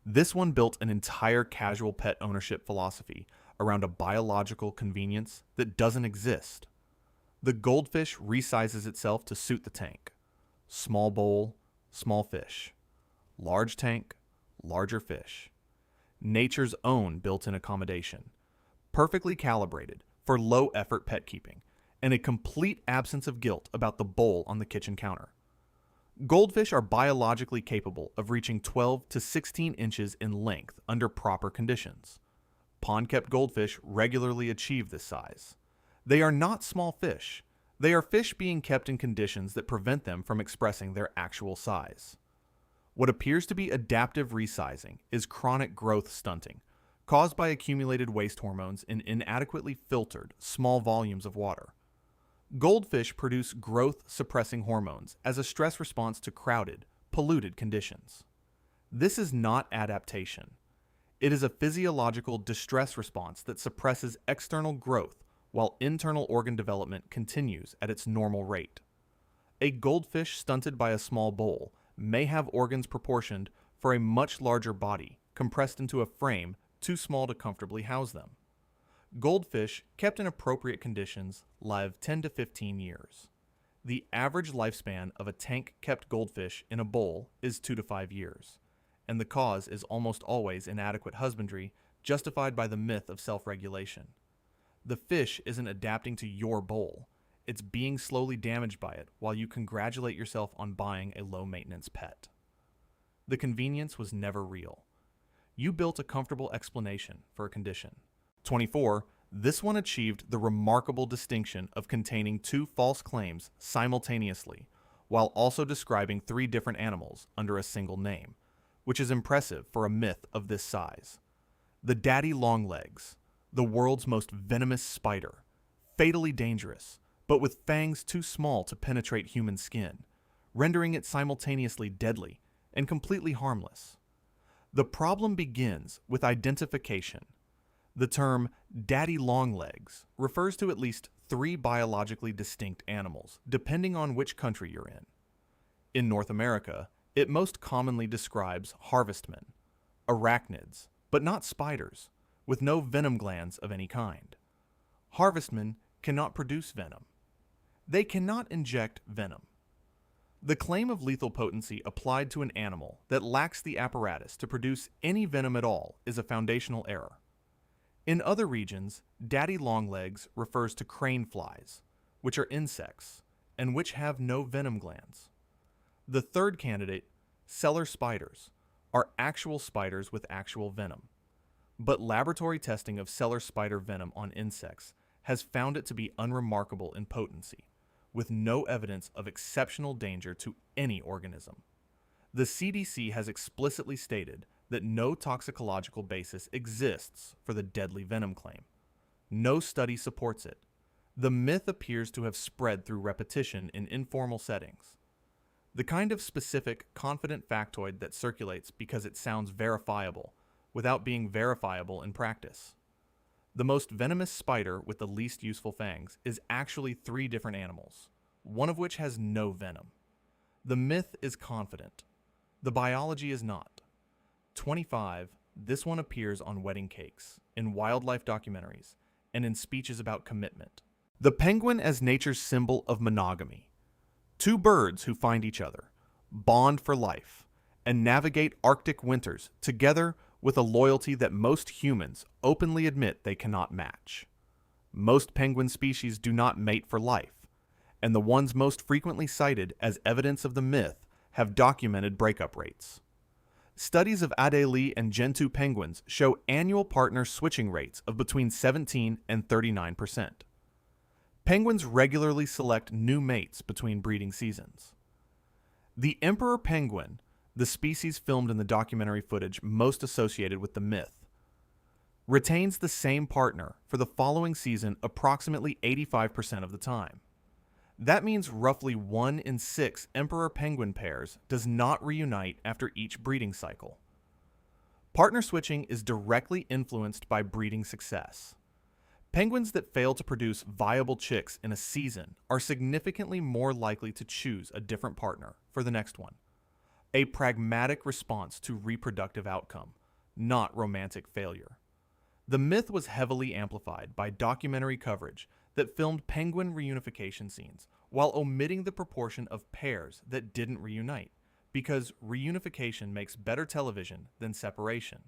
This one built an entire casual pet ownership philosophy around a biological convenience that doesn't exist. The goldfish resizes itself to suit the tank. Small bowl, small fish. Large tank, larger fish. Nature's own built-in accommodation. Perfectly calibrated for low-effort pet keeping, and a complete absence of guilt about the bowl on the kitchen counter. Goldfish are biologically capable of reaching 12 to 16 inches in length under proper conditions. Pond-kept goldfish regularly achieve this size. They are not small fish. They are fish being kept in conditions that prevent them from expressing their actual size. What appears to be adaptive resizing is chronic growth stunting, caused by accumulated waste hormones in inadequately filtered, small volumes of water. Goldfish produce growth-suppressing hormones as a stress response to crowded, polluted conditions. This is not adaptation. It is a physiological distress response that suppresses external growth while internal organ development continues at its normal rate. A goldfish stunted by a small bowl may have organs proportioned for a much larger body compressed into a frame too small to comfortably house them. Goldfish kept in appropriate conditions live 10 to 15 years. The average lifespan of a tank-kept goldfish in a bowl is 2 to 5 years, and the cause is almost always inadequate husbandry justified by the myth of self-regulation. The fish isn't adapting to your bowl. It's being slowly damaged by it while you congratulate yourself on buying a low-maintenance pet. The convenience was never real. You built a comfortable explanation for a condition. 24. This one achieved the remarkable distinction of containing two false claims simultaneously, while also describing three different animals under a single name, which is impressive for a myth of this size. The daddy longlegs, the world's most venomous spider, fatally dangerous, but with fangs too small to penetrate human skin, rendering it simultaneously deadly and completely harmless. The problem begins with identification. The term daddy longlegs refers to at least three biologically distinct animals, depending on which country you're in. In North America, it most commonly describes harvestmen, arachnids, but not spiders, with no venom glands of any kind. Harvestmen cannot produce venom. They cannot inject venom. The claim of lethal potency applied to an animal that lacks the apparatus to produce any venom at all is a foundational error. In other regions, daddy longlegs refers to crane flies, which are insects, and which have no venom glands. The third candidate, cellar spiders, are actual spiders with actual venom. But laboratory testing of cellar spider venom on insects has found it to be unremarkable in potency, with no evidence of exceptional danger to any organism. The CDC has explicitly stated that no toxicological basis exists for the deadly venom claim. No study supports it. The myth appears to have spread through repetition in informal settings. The kind of specific, confident factoid that circulates because it sounds verifiable, without being verifiable in practice. The most venomous spider with the least useful fangs is actually 3 different animals, one of which has no venom. The myth is confident. The biology is not. 25. This one appears on wedding cakes, in wildlife documentaries, and in speeches about commitment. The penguin as nature's symbol of monogamy. 2 birds who find each other, bond for life, and navigate Arctic winters together with a loyalty that most humans openly admit they cannot match. Most penguin species do not mate for life, and the ones most frequently cited as evidence of the myth have documented breakup rates. Studies of Adélie and Gentoo penguins show annual partner switching rates of between 17 and 39%. Penguins regularly select new mates between breeding seasons. The emperor penguin, the species filmed in the documentary footage most associated with the myth, retains the same partner for the following season approximately 85% of the time. That means roughly 1 in 6 emperor penguin pairs does not reunite after each breeding cycle. Partner switching is directly influenced by breeding success. Penguins that fail to produce viable chicks in a season are significantly more likely to choose a different partner for the next one. A pragmatic response to reproductive outcome, not romantic failure. The myth was heavily amplified by documentary coverage that filmed penguin reunification scenes while omitting the proportion of pairs that didn't reunite, because reunification makes better television than separation.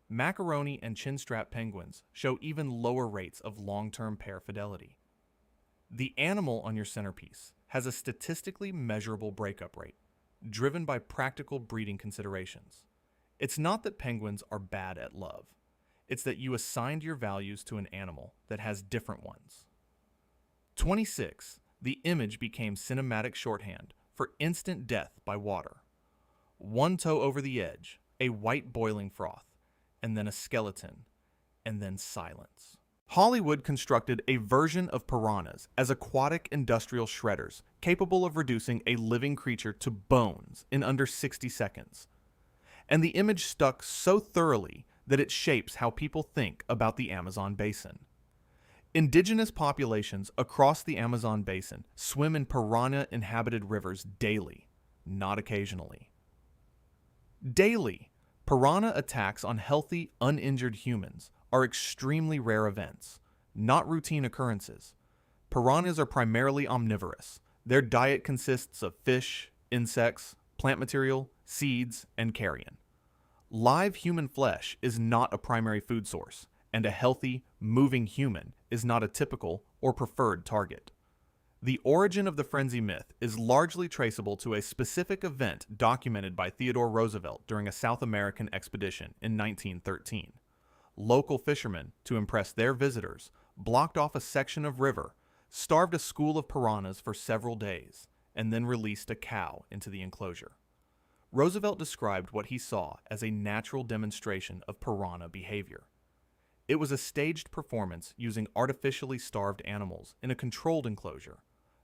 Macaroni and chinstrap penguins show even lower rates of long-term pair fidelity. The animal on your centerpiece has a statistically measurable breakup rate, driven by practical breeding considerations. It's not that penguins are bad at love. It's that you assigned your values to an animal that has different ones. 26. The image became cinematic shorthand for instant death by water. 1 toe over the edge, a white boiling froth, and then a skeleton, and then silence. Hollywood constructed a version of piranhas as aquatic industrial shredders capable of reducing a living creature to bones in under 60 seconds. And the image stuck so thoroughly that it shapes how people think about the Amazon basin. Indigenous populations across the Amazon basin swim in piranha-inhabited rivers daily, not occasionally. Daily, piranha attacks on healthy, uninjured humans are extremely rare events, not routine occurrences. Piranhas are primarily omnivorous. Their diet consists of fish, insects, plant material, seeds, and carrion. Live human flesh is not a primary food source, and a healthy, moving human is not a typical or preferred target. The origin of the frenzy myth is largely traceable to a specific event documented by Theodore Roosevelt during a South American expedition in 1913. Local fishermen, to impress their visitors, blocked off a section of river, starved a school of piranhas for several days, and then released a cow into the enclosure. Roosevelt described what he saw as a natural demonstration of piranha behavior. It was a staged performance using artificially starved animals in a controlled enclosure,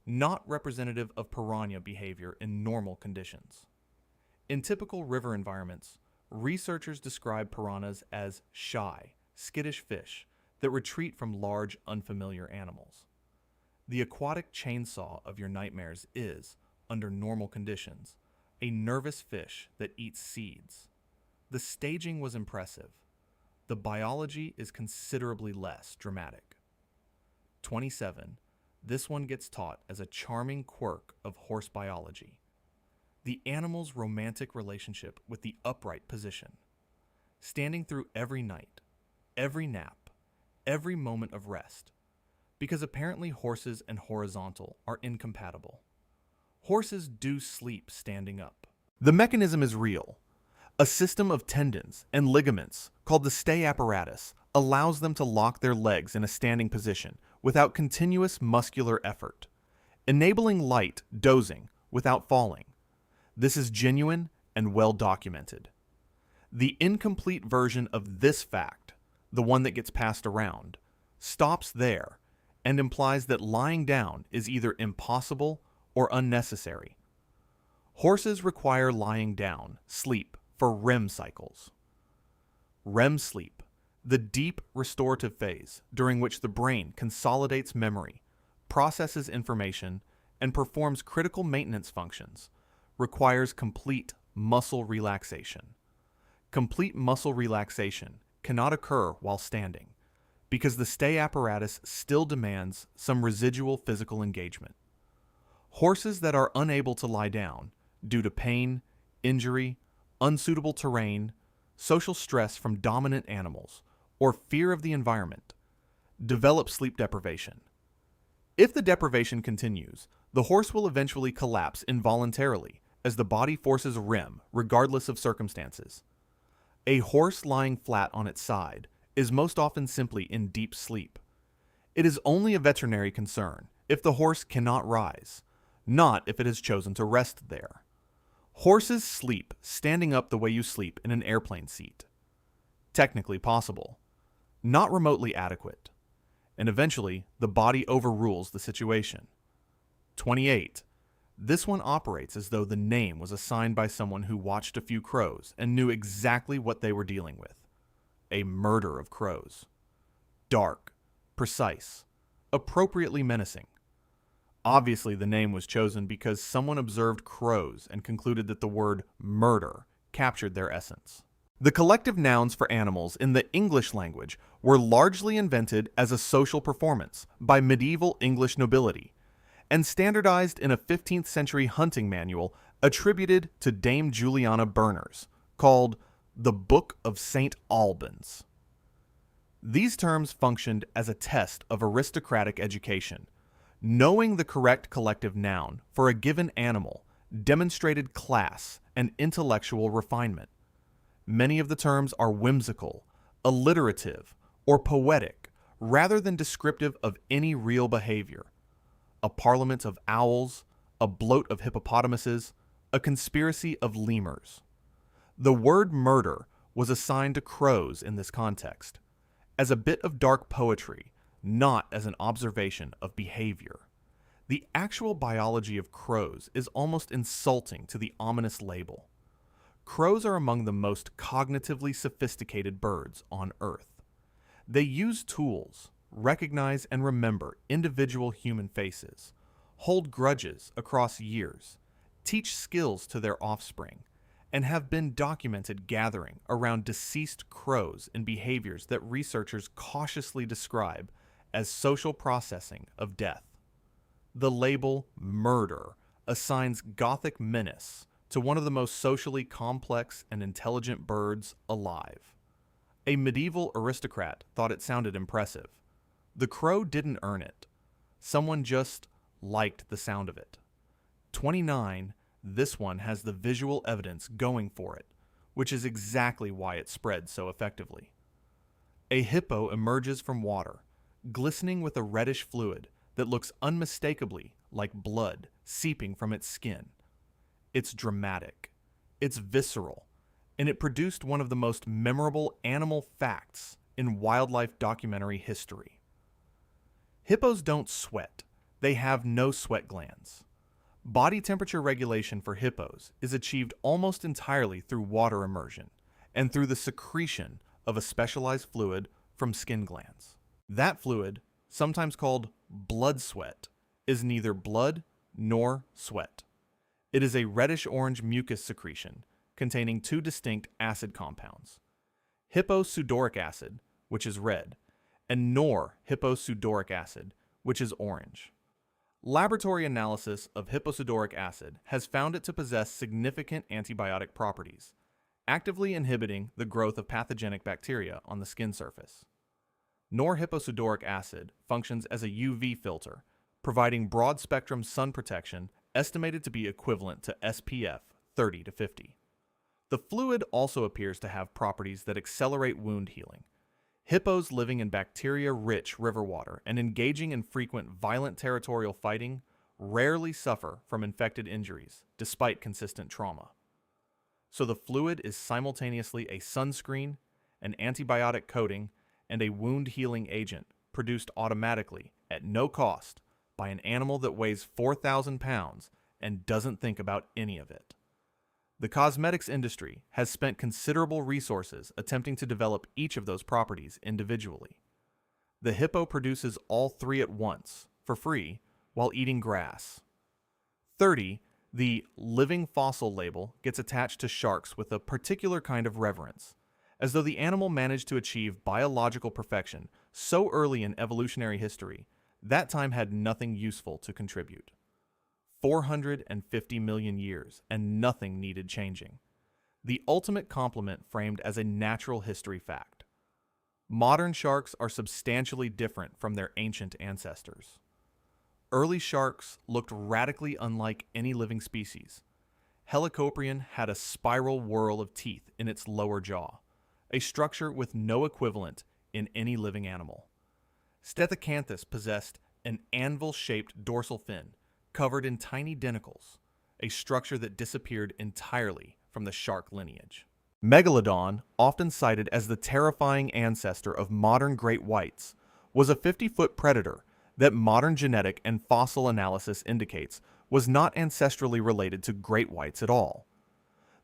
not representative of piranha behavior in normal conditions. In typical river environments, researchers describe piranhas as shy, skittish fish that retreat from large, unfamiliar animals. The aquatic chainsaw of your nightmares is, under normal conditions, a nervous fish that eats seeds. The staging was impressive. The biology is considerably less dramatic. 27. This one gets taught as a charming quirk of horse biology. The animal's romantic relationship with the upright position. Standing through every night, every nap, every moment of rest. Because apparently horses and horizontal are incompatible. Horses do sleep standing up. The mechanism is real. A system of tendons and ligaments called the stay apparatus allows them to lock their legs in a standing position without continuous muscular effort, enabling light dozing without falling. This is genuine and well documented. The incomplete version of this fact, the one that gets passed around, stops there and implies that lying down is either impossible or unnecessary. Horses require lying down, sleep, for REM cycles. REM sleep, the deep restorative phase during which the brain consolidates memory, processes information, and performs critical maintenance functions, requires complete muscle relaxation. Complete muscle relaxation cannot occur while standing because the stay apparatus still demands some residual physical engagement. Horses that are unable to lie down due to pain, injury, unsuitable terrain, social stress from dominant animals, or fear of the environment develop sleep deprivation. If the deprivation continues, the horse will eventually collapse involuntarily as the body forces REM regardless of circumstances. A horse lying flat on its side is most often simply in deep sleep. It is only a veterinary concern if the horse cannot rise, not if it has chosen to rest there. Horses sleep standing up the way you sleep in an airplane seat. Technically possible, not remotely adequate, and eventually the body overrules the situation. 28. This one operates as though the name was assigned by someone who watched a few crows and knew exactly what they were dealing with. A murder of crows. Dark, precise, appropriately menacing. Obviously, the name was chosen because someone observed crows and concluded that the word murder captured their essence. The collective nouns for animals in the English language were largely invented as a social performance by medieval English nobility and standardized in a 15th century hunting manual attributed to Dame Juliana Berners, called the Book of St. Albans. These terms functioned as a test of aristocratic education. Knowing the correct collective noun for a given animal demonstrated class and intellectual refinement. Many of the terms are whimsical, alliterative, or poetic, rather than descriptive of any real behavior. A parliament of owls, a bloat of hippopotamuses, a conspiracy of lemurs. The word murder was assigned to crows in this context, as a bit of dark poetry, not as an observation of behavior. The actual biology of crows is almost insulting to the ominous label. Crows are among the most cognitively sophisticated birds on Earth. They use tools, recognize and remember individual human faces, hold grudges across years, teach skills to their offspring, and have been documented gathering around deceased crows in behaviors that researchers cautiously describe as social processing of death. The label murder assigns Gothic menace to one of the most socially complex and intelligent birds alive. A medieval aristocrat thought it sounded impressive. The crow didn't earn it. Someone just liked the sound of it. 29, this one has the visual evidence going for it, which is exactly why it spread so effectively. A hippo emerges from water, glistening with a reddish fluid that looks unmistakably like blood seeping from its skin. It's dramatic, it's visceral, and it produced one of the most memorable animal facts in wildlife documentary history. Hippos don't sweat. They have no sweat glands. Body temperature regulation for hippos is achieved almost entirely through water immersion and through the secretion of a specialized fluid from skin glands. That fluid, sometimes called blood sweat, is neither blood nor sweat. It is a reddish-orange mucus secretion containing two distinct acid compounds, hipposudoric acid, which is red, and norhipposudoric acid, which is orange. Laboratory analysis of hipposudoric acid has found it to possess significant antibiotic properties, actively inhibiting the growth of pathogenic bacteria on the skin surface. Norhipposudoric acid functions as a UV filter, providing broad-spectrum sun protection estimated to be equivalent to SPF 30 to 50. The fluid also appears to have properties that accelerate wound healing. Hippos living in bacteria-rich river water and engaging in frequent violent territorial fighting rarely suffer from infected injuries, despite consistent trauma. So the fluid is simultaneously a sunscreen, an antibiotic coating, and a wound-healing agent produced automatically at at no cost by an animal that weighs 4,000 pounds and doesn't think about any of it. The cosmetics industry has spent considerable resources attempting to develop each of those properties individually. The hippo produces all three at once, for free, while eating grass. 30. The living fossil label gets attached to sharks with a particular kind of reverence, as though the animal managed to achieve biological perfection so early in evolutionary history, that time had nothing useful to contribute. 450 million years, and nothing needed changing. The ultimate compliment framed as a natural history fact. Modern sharks are substantially different from their ancient ancestors. Early sharks looked radically unlike any living species. Helicoprion had a spiral whorl of teeth in its lower jaw, a structure with no equivalent in any living animal. Stethecanthus possessed an anvil-shaped dorsal fin covered in tiny denticles, a structure that disappeared entirely from the shark lineage. Megalodon, often cited as the terrifying ancestor of modern great whites, was a 50-foot predator that modern genetic and fossil analysis indicates was not ancestrally related to great whites at all.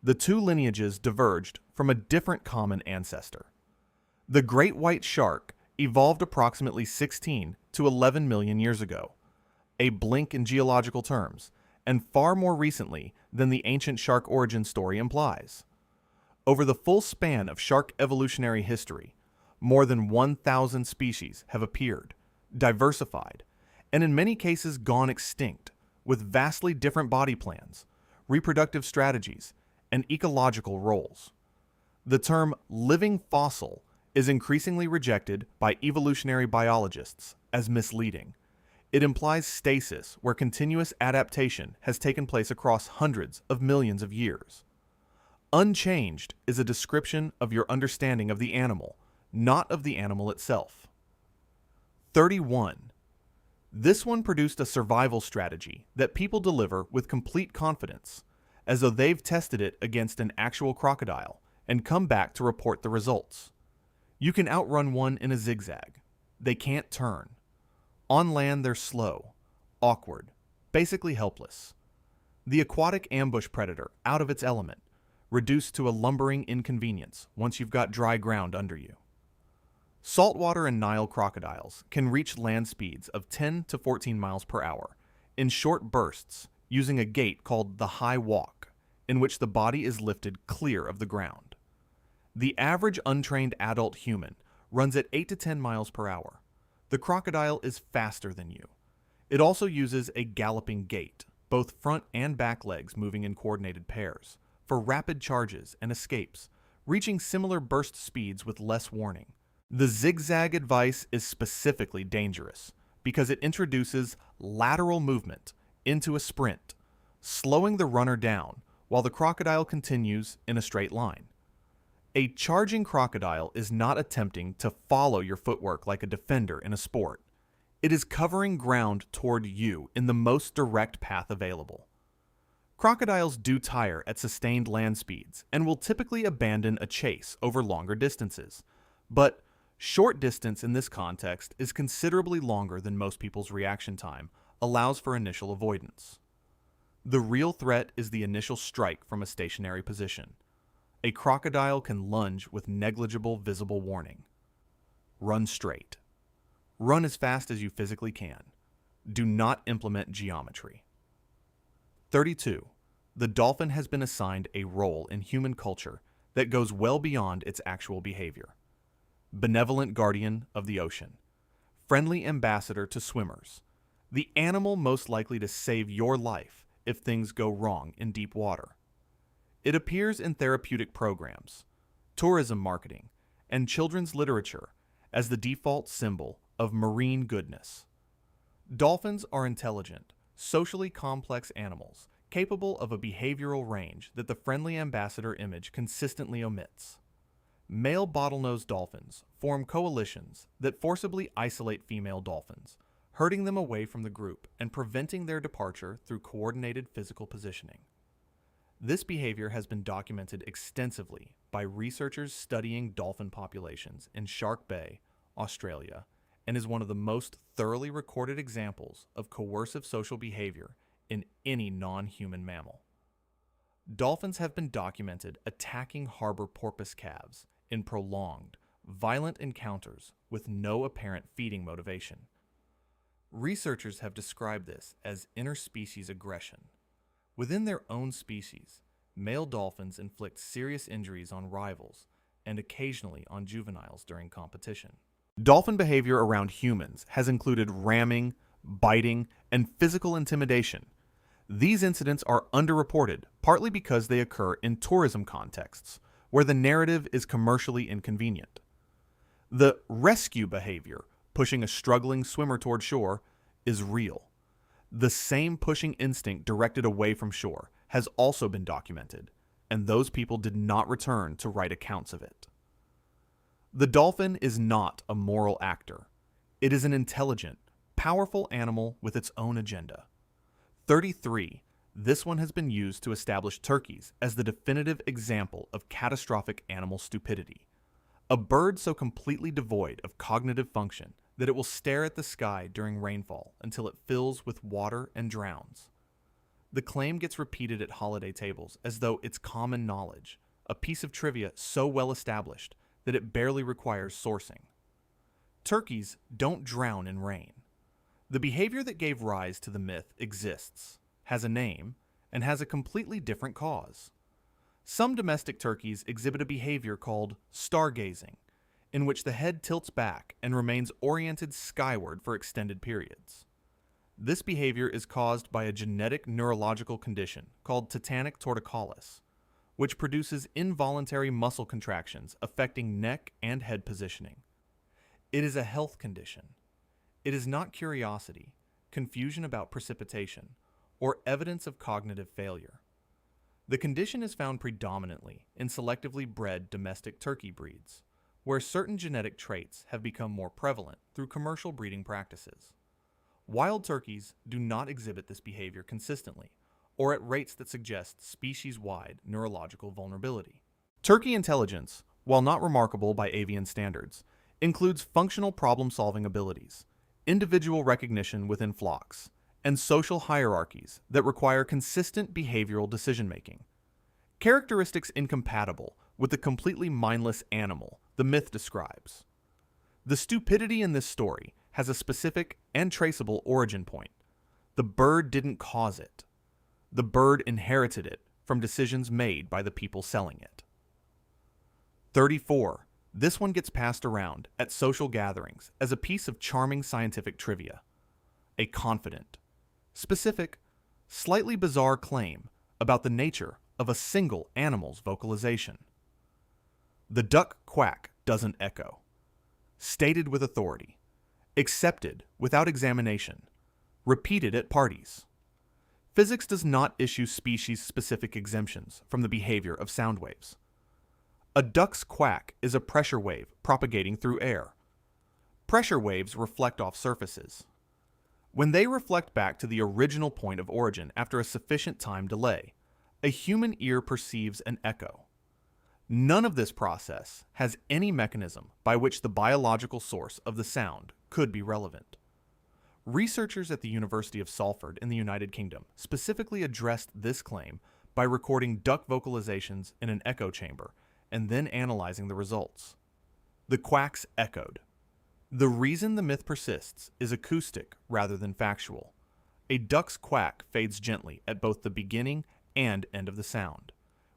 The two lineages diverged from a different common ancestor. The great white shark evolved approximately 16 to 11 million years ago, a blink in geological terms, and far more recently than the ancient shark origin story implies. Over the full span of shark evolutionary history, more than 1,000 species have appeared, diversified, and in many cases gone extinct, with vastly different body plans, reproductive strategies, and ecological roles. The term living fossil is increasingly rejected by evolutionary biologists as misleading. It implies stasis where continuous adaptation has taken place across hundreds of millions of years. Unchanged is a description of your understanding of the animal, not of the animal itself. 31. This one produced a survival strategy that people deliver with complete confidence, as though they've tested it against an actual crocodile and come back to report the results. You can outrun one in a zigzag. They can't turn. On land, they're slow, awkward, basically helpless. The aquatic ambush predator out of its element, reduced to a lumbering inconvenience once you've got dry ground under you. Saltwater and Nile crocodiles can reach land speeds of 10 to 14 miles per hour in short bursts using a gait called the high walk, in which the body is lifted clear of the ground. The average untrained adult human runs at 8 to 10 miles per hour. The crocodile is faster than you. It also uses a galloping gait, both front and back legs moving in coordinated pairs, for rapid charges and escapes, reaching similar burst speeds with less warning. The zigzag advice is specifically dangerous because it introduces lateral movement into a sprint, slowing the runner down while the crocodile continues in a straight line. A charging crocodile is not attempting to follow your footwork like a defender in a sport. It is covering ground toward you in the most direct path available. Crocodiles do tire at sustained land speeds and will typically abandon a chase over longer distances, but short distance in this context is considerably longer than most people's reaction time allows for initial avoidance. The real threat is the initial strike from a stationary position. A crocodile can lunge with negligible visible warning. Run straight. Run as fast as you physically can. Do not implement geometry. 32. The dolphin has been assigned a role in human culture that goes well beyond its actual behavior. Benevolent guardian of the ocean. Friendly ambassador to swimmers. The animal most likely to save your life if things go wrong in deep water. It appears in therapeutic programs, tourism marketing, and children's literature as the default symbol of marine goodness. Dolphins are intelligent, socially complex animals capable of a behavioral range that the friendly ambassador image consistently omits. Male bottlenose dolphins form coalitions that forcibly isolate female dolphins, herding them away from the group and preventing their departure through coordinated physical positioning. This behavior has been documented extensively by researchers studying dolphin populations in Shark Bay, Australia, and is one of the most thoroughly recorded examples of coercive social behavior in any non-human mammal. Dolphins have been documented attacking harbor porpoise calves in prolonged, violent encounters with no apparent feeding motivation. Researchers have described this as interspecies aggression. Within their own species, male dolphins inflict serious injuries on rivals and occasionally on juveniles during competition. Dolphin behavior around humans has included ramming, biting, and physical intimidation. These incidents are underreported, partly because they occur in tourism contexts, where the narrative is commercially inconvenient. The rescue behavior, pushing a struggling swimmer toward shore, is real. The same pushing instinct directed away from shore has also been documented, and those people did not return to write accounts of it. The dolphin is not a moral actor. It is an intelligent, powerful animal with its own agenda. 33, this one has been used to establish turkeys as the definitive example of catastrophic animal stupidity. A bird so completely devoid of cognitive function that it will stare at the sky during rainfall until it fills with water and drowns. The claim gets repeated at holiday tables as though it's common knowledge, a piece of trivia so well established that it barely requires sourcing. Turkeys don't drown in rain. The behavior that gave rise to the myth exists, has a name, and has a completely different cause. Some domestic turkeys exhibit a behavior called stargazing, in which the head tilts back and remains oriented skyward for extended periods. This behavior is caused by a genetic neurological condition called tetanic torticollis, which produces involuntary muscle contractions affecting neck and head positioning. It is a health condition. It is not curiosity, confusion about precipitation, or evidence of cognitive failure. The condition is found predominantly in selectively bred domestic turkey breeds, where certain genetic traits have become more prevalent through commercial breeding practices. Wild turkeys do not exhibit this behavior consistently, or at rates that suggest species-wide neurological vulnerability. Turkey intelligence, while not remarkable by avian standards, includes functional problem-solving abilities, individual recognition within flocks, and social hierarchies that require consistent behavioral decision-making. Characteristics incompatible with the completely mindless animal the myth describes. The stupidity in this story has a specific and traceable origin point. The bird didn't cause it. The bird inherited it from decisions made by the people selling it. 34. This one gets passed around at social gatherings as a piece of charming scientific trivia. A confident, specific, slightly bizarre claim about the nature of a single animal's vocalization. The duck quack doesn't echo. Stated with authority. Accepted without examination. Repeated at parties. Physics does not issue species-specific exemptions from the behavior of sound waves. A duck's quack is a pressure wave propagating through air. Pressure waves reflect off surfaces. When they reflect back to the original point of origin after a sufficient time delay, a human ear perceives an echo. None of this process has any mechanism by which the biological source of the sound could be relevant. Researchers at the University of Salford in the United Kingdom specifically addressed this claim by recording duck vocalizations in an echo chamber and then analyzing the results. The quacks echoed. The reason the myth persists is acoustic rather than factual. A duck's quack fades gently at both the beginning and end of the sound,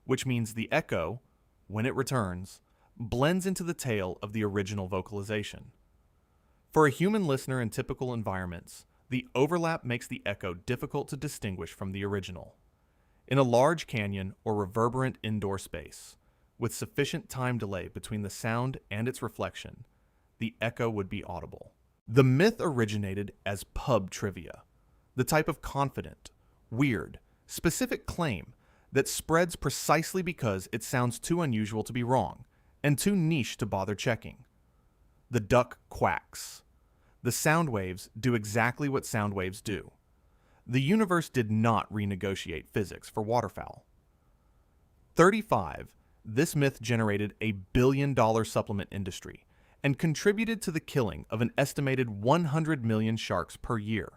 which means the echo, when it returns, blends into the tail of the original vocalization. For a human listener in typical environments, the overlap makes the echo difficult to distinguish from the original. In a large canyon or reverberant indoor space, with sufficient time delay between the sound and its reflection, the echo would be audible. The myth originated as pub trivia, the type of confident, weird, specific claim that spreads precisely because it sounds too unusual to be wrong and too niche to bother checking. The duck quacks. The sound waves do exactly what sound waves do. The universe did not renegotiate physics for waterfowl. 35. This myth generated a billion-dollar supplement industry and contributed to the killing of an estimated 100 million sharks per year.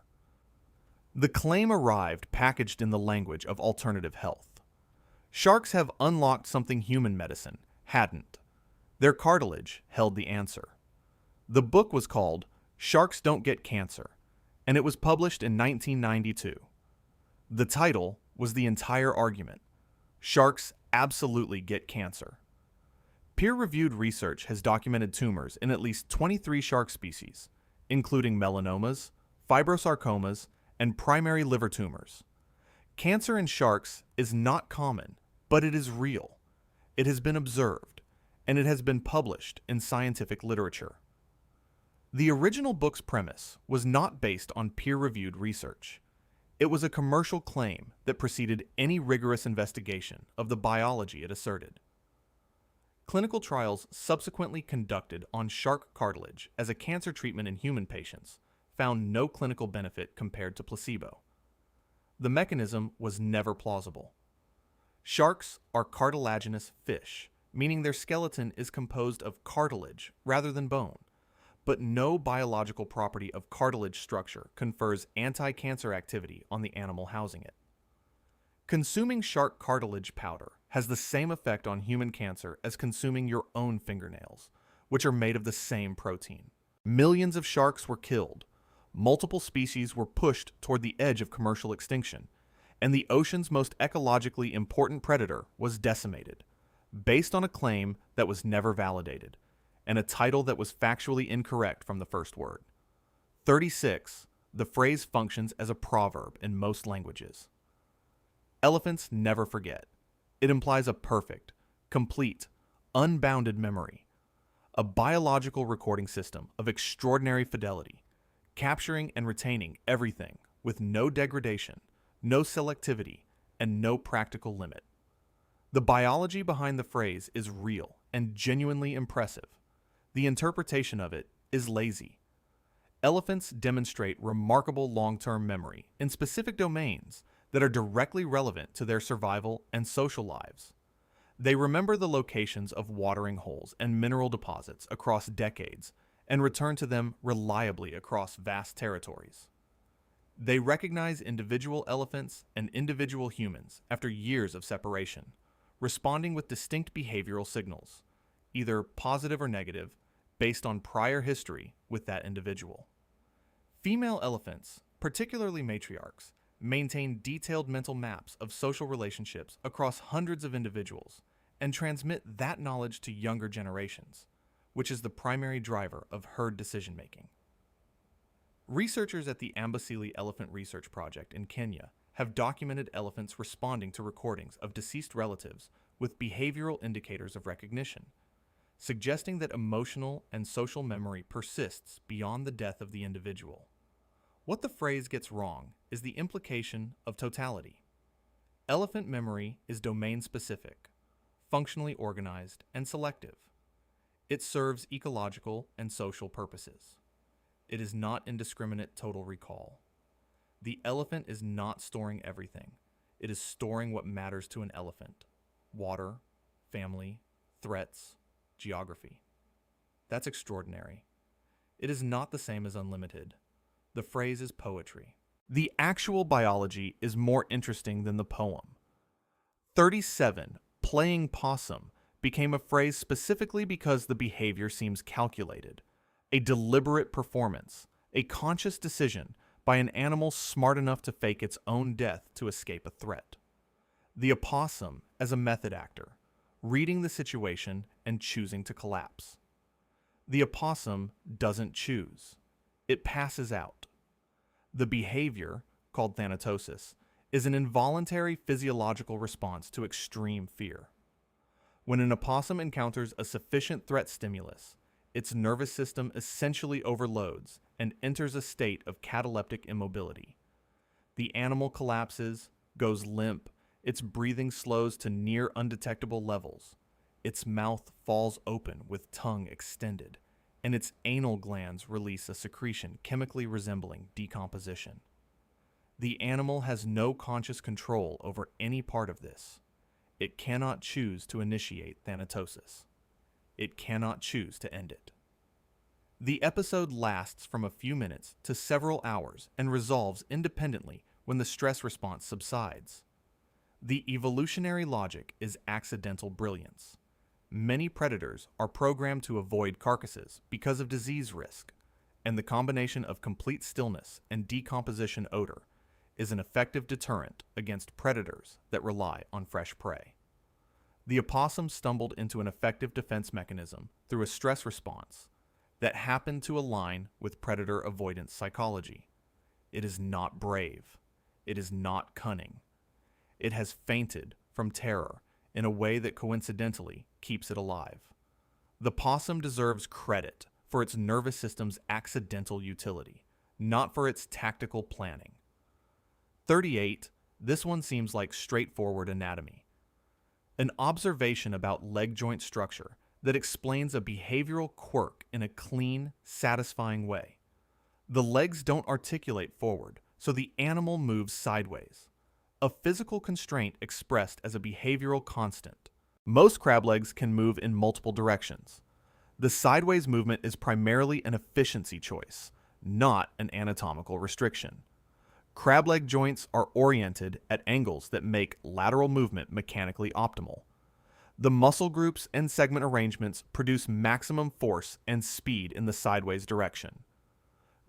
The claim arrived packaged in the language of alternative health. Sharks have unlocked something human medicine hadn't. Their cartilage held the answer. The book was called Sharks Don't Get Cancer, and it was published in 1992. The title was the entire argument. Sharks absolutely get cancer. Peer-reviewed research has documented tumors in at least 23 shark species, including melanomas, fibrosarcomas, and primary liver tumors. Cancer in sharks is not common, but it is real. It has been observed, and it has been published in scientific literature. The original book's premise was not based on peer-reviewed research. It was a commercial claim that preceded any rigorous investigation of the biology it asserted. Clinical trials subsequently conducted on shark cartilage as a cancer treatment in human patients found no clinical benefit compared to placebo. The mechanism was never plausible. Sharks are cartilaginous fish, meaning their skeleton is composed of cartilage rather than bone, but no biological property of cartilage structure confers anti-cancer activity on the animal housing it. Consuming shark cartilage powder has the same effect on human cancer as consuming your own fingernails, which are made of the same protein. Millions of sharks were killed, multiple species were pushed toward the edge of commercial extinction, and the ocean's most ecologically important predator was decimated, based on a claim that was never validated, and a title that was factually incorrect from the first word. 36. The phrase functions as a proverb in most languages. Elephants never forget. It implies a perfect, complete, unbounded memory, a biological recording system of extraordinary fidelity, capturing and retaining everything with no degradation, no selectivity, and no practical limit. The biology behind the phrase is real and genuinely impressive. The interpretation of it is lazy. Elephants demonstrate remarkable long-term memory in specific domains that are directly relevant to their survival and social lives. They remember the locations of watering holes and mineral deposits across decades and return to them reliably across vast territories. They recognize individual elephants and individual humans after years of separation, responding with distinct behavioral signals, either positive or negative, based on prior history with that individual. Female elephants, particularly matriarchs, maintain detailed mental maps of social relationships across hundreds of individuals and transmit that knowledge to younger generations, which is the primary driver of herd decision-making. Researchers at the Amboseli Elephant Research Project in Kenya have documented elephants responding to recordings of deceased relatives with behavioral indicators of recognition, suggesting that emotional and social memory persists beyond the death of the individual. What the phrase gets wrong is the implication of totality. Elephant memory is domain-specific, functionally organized, and selective. It serves ecological and social purposes. It is not indiscriminate total recall. The elephant is not storing everything. It is storing what matters to an elephant: water, family, threats, geography. That's extraordinary. It is not the same as unlimited. The phrase is poetry. The actual biology is more interesting than the poem. 37, playing possum, became a phrase specifically because the behavior seems calculated, a deliberate performance, a conscious decision by an animal smart enough to fake its own death to escape a threat. The opossum as a method actor, reading the situation and choosing to collapse. The opossum doesn't choose. It passes out. The behavior, called thanatosis, is an involuntary physiological response to extreme fear. When an opossum encounters a sufficient threat stimulus, its nervous system essentially overloads and enters a state of cataleptic immobility. The animal collapses, goes limp, its breathing slows to near undetectable levels, its mouth falls open with tongue extended, and its anal glands release a secretion chemically resembling decomposition. The animal has no conscious control over any part of this. It cannot choose to initiate thanatosis. It cannot choose to end it. The episode lasts from a few minutes to several hours and resolves independently when the stress response subsides. The evolutionary logic is accidental brilliance. Many predators are programmed to avoid carcasses because of disease risk, and the combination of complete stillness and decomposition odor is an effective deterrent against predators that rely on fresh prey. The opossum stumbled into an effective defense mechanism through a stress response that happened to align with predator avoidance psychology. It is not brave. It is not cunning. It has fainted from terror in a way that coincidentally keeps it alive. The possum deserves credit for its nervous system's accidental utility, not for its tactical planning. 38. This one seems like straightforward anatomy. An observation about leg joint structure that explains a behavioral quirk in a clean, satisfying way. The legs don't articulate forward, so the animal moves sideways. A physical constraint expressed as a behavioral constant. Most crab legs can move in multiple directions. The sideways movement is primarily an efficiency choice, not an anatomical restriction. Crab leg joints are oriented at angles that make lateral movement mechanically optimal. The muscle groups and segment arrangements produce maximum force and speed in the sideways direction.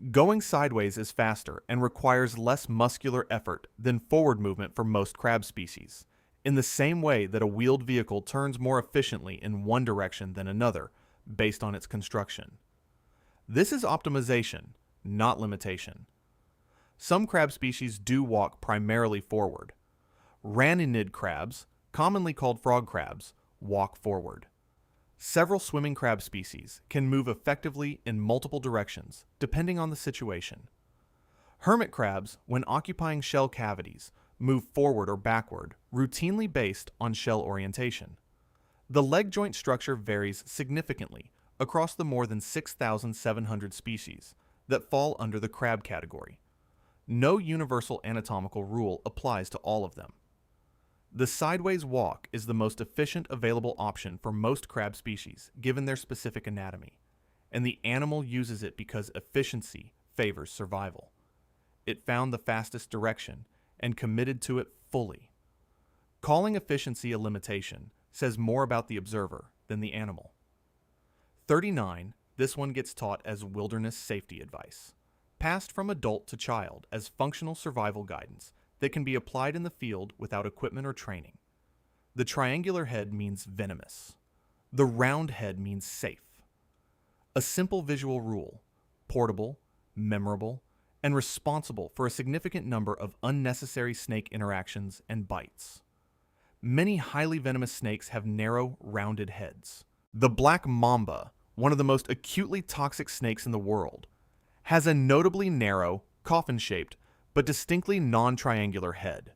Going sideways is faster and requires less muscular effort than forward movement for most crab species, in the same way that a wheeled vehicle turns more efficiently in one direction than another, based on its construction. This is optimization, not limitation. Some crab species do walk primarily forward. Ranunid crabs, commonly called frog crabs, walk forward. Several swimming crab species can move effectively in multiple directions, depending on the situation. Hermit crabs, when occupying shell cavities, move forward or backward, routinely based on shell orientation. The leg joint structure varies significantly across the more than 6,700 species that fall under the crab category. No universal anatomical rule applies to all of them. The sideways walk is the most efficient available option for most crab species, given their specific anatomy, and the animal uses it because efficiency favors survival. It found the fastest direction and committed to it fully. Calling efficiency a limitation says more about the observer than the animal. 39. This one gets taught as wilderness safety advice, passed from adult to child as functional survival guidance that can be applied in the field without equipment or training. The triangular head means venomous. The round head means safe. A simple visual rule: portable, memorable, and responsible for a significant number of unnecessary snake interactions and bites. Many highly venomous snakes have narrow, rounded heads. The black mamba, one of the most acutely toxic snakes in the world, has a notably narrow, coffin-shaped, but distinctly non-triangular head.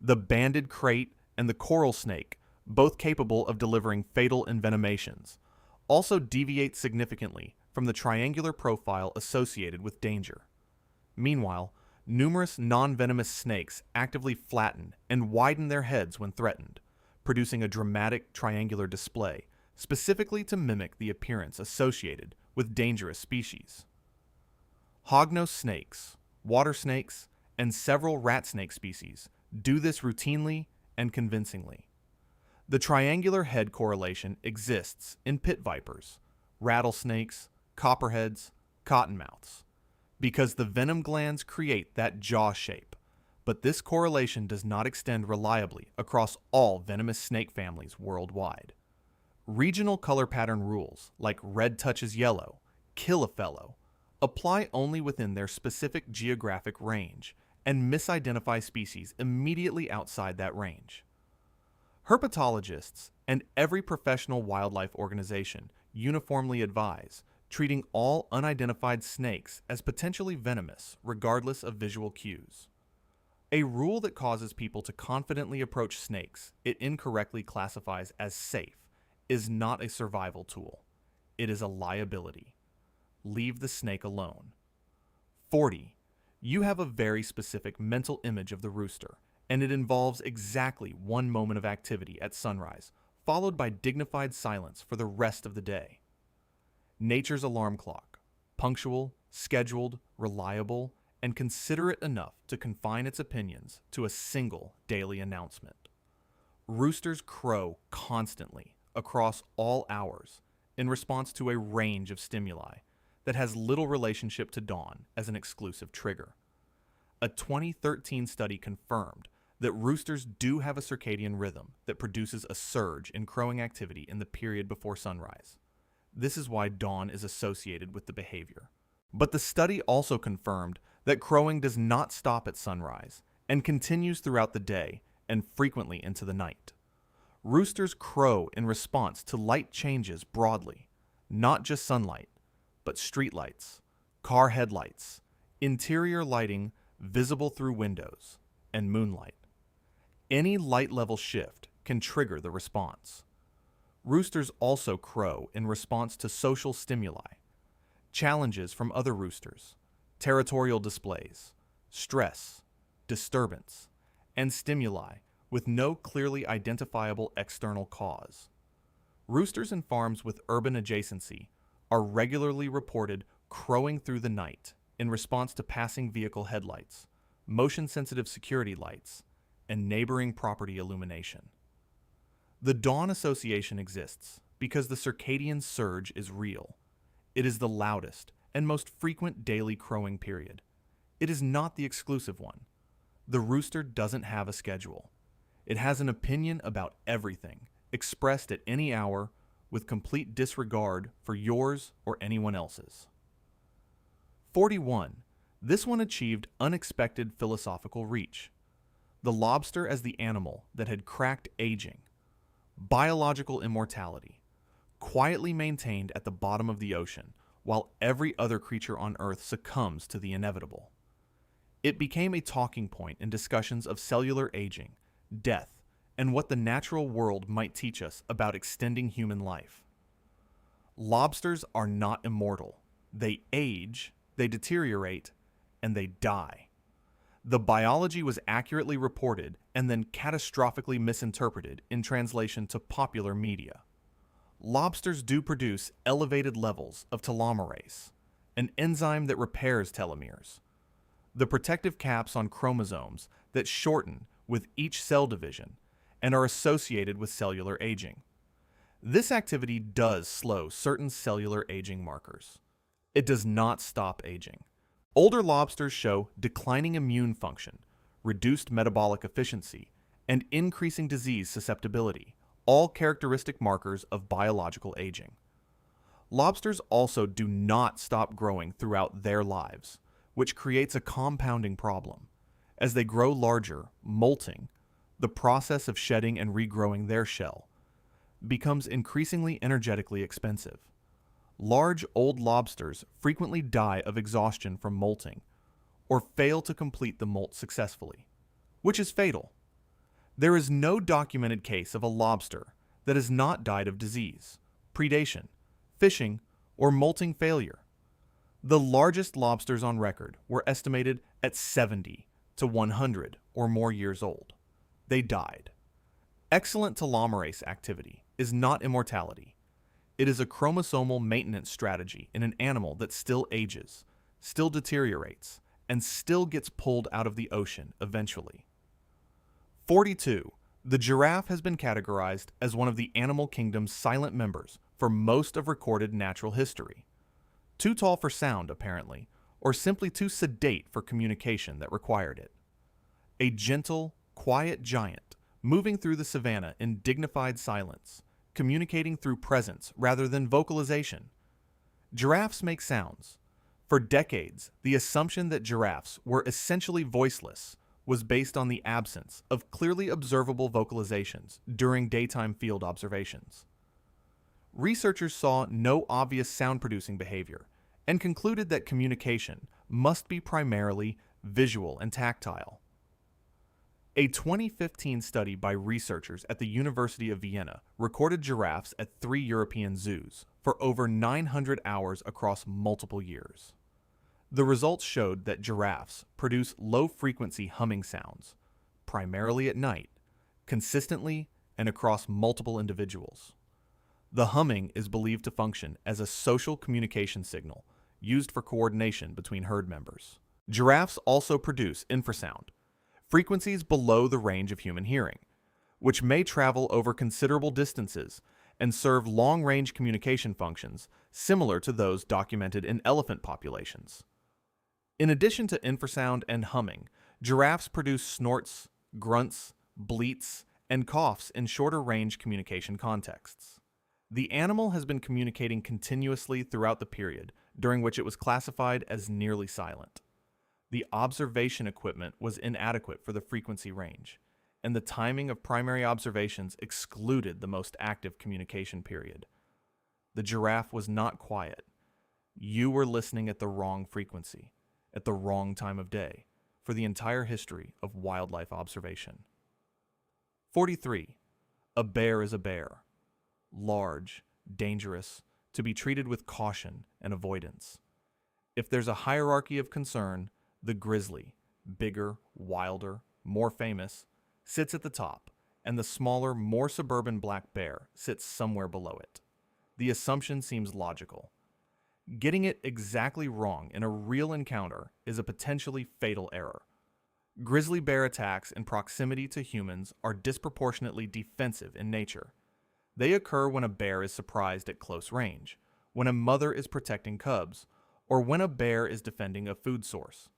The banded krait and the coral snake, both capable of delivering fatal envenomations, also deviate significantly from the triangular profile associated with danger. Meanwhile, numerous non-venomous snakes actively flatten and widen their heads when threatened, producing a dramatic triangular display specifically to mimic the appearance associated with dangerous species. Hognose snakes, water snakes, and several rat snake species do this routinely and convincingly. The triangular head correlation exists in pit vipers, rattlesnakes, copperheads, cottonmouths, because the venom glands create that jaw shape, but this correlation does not extend reliably across all venomous snake families worldwide. Regional color pattern rules, like red touches yellow, kill a fellow, apply only within their specific geographic range and misidentify species immediately outside that range. Herpetologists and every professional wildlife organization uniformly advise treating all unidentified snakes as potentially venomous regardless of visual cues. A rule that causes people to confidently approach snakes it incorrectly classifies as safe is not a survival tool. It is a liability. Leave the snake alone. 40. You have a very specific mental image of the rooster, and it involves exactly one moment of activity at sunrise, followed by dignified silence for the rest of the day. Nature's alarm clock, punctual, scheduled, reliable, and considerate enough to confine its opinions to a single daily announcement. Roosters crow constantly across all hours in response to a range of stimuli that has little relationship to dawn as an exclusive trigger. A 2013 study confirmed that roosters do have a circadian rhythm that produces a surge in crowing activity in the period before sunrise. This is why dawn is associated with the behavior. But the study also confirmed that crowing does not stop at sunrise and continues throughout the day and frequently into the night. Roosters crow in response to light changes broadly, not just sunlight, but streetlights, car headlights, interior lighting visible through windows, and moonlight. Any light level shift can trigger the response. Roosters also crow in response to social stimuli, challenges from other roosters, territorial displays, stress, disturbance, and stimuli with no clearly identifiable external cause. Roosters in farms with urban adjacency are regularly reported crowing through the night in response to passing vehicle headlights, motion-sensitive security lights, and neighboring property illumination. The dawn association exists because the circadian surge is real. It is the loudest and most frequent daily crowing period. It is not the exclusive one. The rooster doesn't have a schedule. It has an opinion about everything, expressed at any hour, with complete disregard for yours or anyone else's. 41. This one achieved unexpected philosophical reach. The lobster as the animal that had cracked aging, biological immortality, quietly maintained at the bottom of the ocean, while every other creature on Earth succumbs to the inevitable. It became a talking point in discussions of cellular aging, death, and what the natural world might teach us about extending human life. Lobsters are not immortal. They age, they deteriorate, and they die. The biology was accurately reported and then catastrophically misinterpreted in translation to popular media. Lobsters do produce elevated levels of telomerase, an enzyme that repairs telomeres, the protective caps on chromosomes that shorten with each cell division and are associated with cellular aging. This activity does slow certain cellular aging markers. It does not stop aging. Older lobsters show declining immune function, reduced metabolic efficiency, and increasing disease susceptibility, all characteristic markers of biological aging. Lobsters also do not stop growing throughout their lives, which creates a compounding problem. As they grow larger, molting, the process of shedding and regrowing their shell, becomes increasingly energetically expensive. Large old lobsters frequently die of exhaustion from molting, or fail to complete the molt successfully, which is fatal. There is no documented case of a lobster that has not died of disease, predation, fishing, or molting failure. The largest lobsters on record were estimated at 70 to 100 or more years old. They died. Excellent telomerase activity is not immortality. It is a chromosomal maintenance strategy in an animal that still ages, still deteriorates, and still gets pulled out of the ocean eventually. 42. The giraffe has been categorized as one of the animal kingdom's silent members for most of recorded natural history. Too tall for sound, apparently, or simply too sedate for communication that required it. A gentle, quiet giant moving through the savanna in dignified silence, communicating through presence rather than vocalization. Giraffes make sounds. For decades, the assumption that giraffes were essentially voiceless was based on the absence of clearly observable vocalizations during daytime field observations. Researchers saw no obvious sound-producing behavior and concluded that communication must be primarily visual and tactile. A 2015 study by researchers at the University of Vienna recorded giraffes at 3 European zoos for over 900 hours across multiple years. The results showed that giraffes produce low-frequency humming sounds, primarily at night, consistently and across multiple individuals. The humming is believed to function as a social communication signal, used for coordination between herd members. Giraffes also produce infrasound, frequencies below the range of human hearing, which may travel over considerable distances and serve long-range communication functions similar to those documented in elephant populations. In addition to infrasound and humming, giraffes produce snorts, grunts, bleats, and coughs in shorter-range communication contexts. The animal has been communicating continuously throughout the period during which it was classified as nearly silent. The observation equipment was inadequate for the frequency range, and the timing of primary observations excluded the most active communication period. The giraffe was not quiet. You were listening at the wrong frequency, at the wrong time of day, for the entire history of wildlife observation. 43. A bear is a bear. Large, dangerous, to be treated with caution and avoidance. If there's a hierarchy of concern, the grizzly, bigger, wilder, more famous, sits at the top, and the smaller, more suburban black bear sits somewhere below it. The assumption seems logical. Getting it exactly wrong in a real encounter is a potentially fatal error. Grizzly bear attacks in proximity to humans are disproportionately defensive in nature. They occur when a bear is surprised at close range, when a mother is protecting cubs, or when a bear is defending a food source.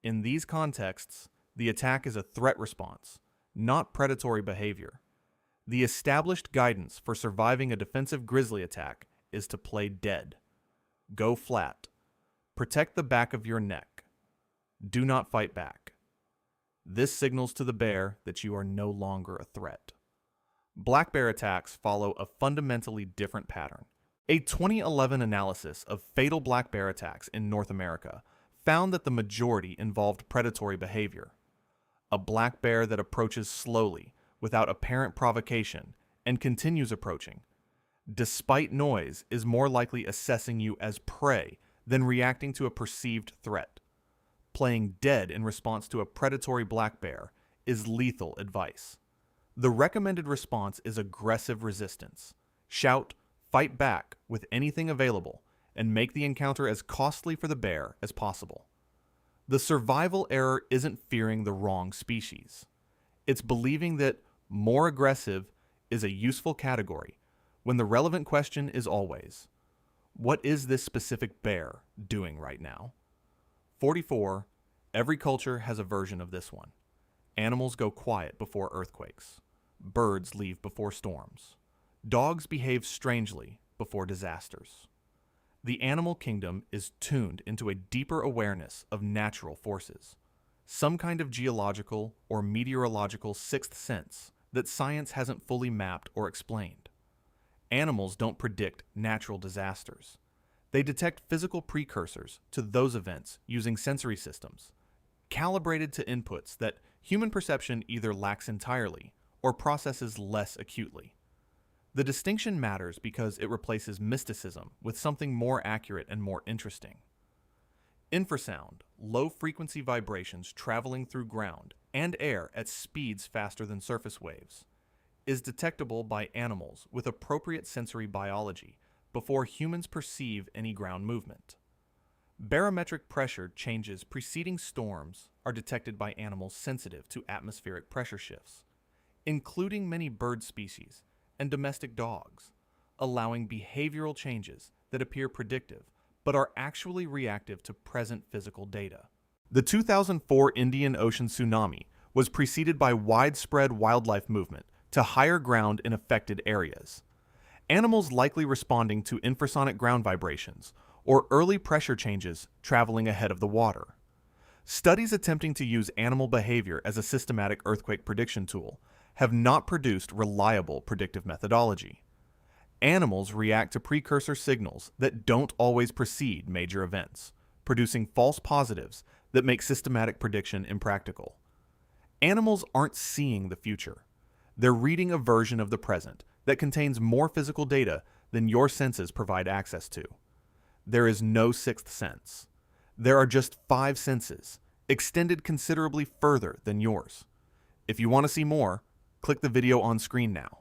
In these contexts, the attack is a threat response, not predatory behavior. The established guidance for surviving a defensive grizzly attack is to play dead. Go flat. Protect the back of your neck. Do not fight back. This signals to the bear that you are no longer a threat. Black bear attacks follow a fundamentally different pattern. A 2011 analysis of fatal black bear attacks in North America found that the majority involved predatory behavior. A black bear that approaches slowly, without apparent provocation, and continues approaching, despite noise, is more likely assessing you as prey than reacting to a perceived threat. Playing dead in response to a predatory black bear is lethal advice. The recommended response is aggressive resistance. Shout, fight back with anything available, and make the encounter as costly for the bear as possible. The survival error isn't fearing the wrong species. It's believing that more aggressive is a useful category when the relevant question is always, what is this specific bear doing right now? 44. Every culture has a version of this one. Animals go quiet before earthquakes. Birds leave before storms. Dogs behave strangely before disasters. The animal kingdom is tuned into a deeper awareness of natural forces, some kind of geological or meteorological sixth sense that science hasn't fully mapped or explained. Animals don't predict natural disasters. They detect physical precursors to those events using sensory systems, calibrated to inputs that human perception either lacks entirely or processes less acutely. The distinction matters because it replaces mysticism with something more accurate and more interesting. Infrasound, low-frequency vibrations traveling through ground and air at speeds faster than surface waves, is detectable by animals with appropriate sensory biology before humans perceive any ground movement. Barometric pressure changes preceding storms are detected by animals sensitive to atmospheric pressure shifts, including many bird species and domestic dogs, allowing behavioral changes that appear predictive but are actually reactive to present physical data. The 2004 Indian Ocean tsunami was preceded by widespread wildlife movement to higher ground in affected areas. Animals likely responding to infrasonic ground vibrations or early pressure changes traveling ahead of the water. Studies attempting to use animal behavior as a systematic earthquake prediction tool have not produced reliable predictive methodology. Animals react to precursor signals that don't always precede major events, producing false positives that make systematic prediction impractical. Animals aren't seeing the future. They're reading a version of the present that contains more physical data than your senses provide access to. There is no sixth sense. There are just 5 senses, extended considerably further than yours. If you want to see more, click the video on screen now.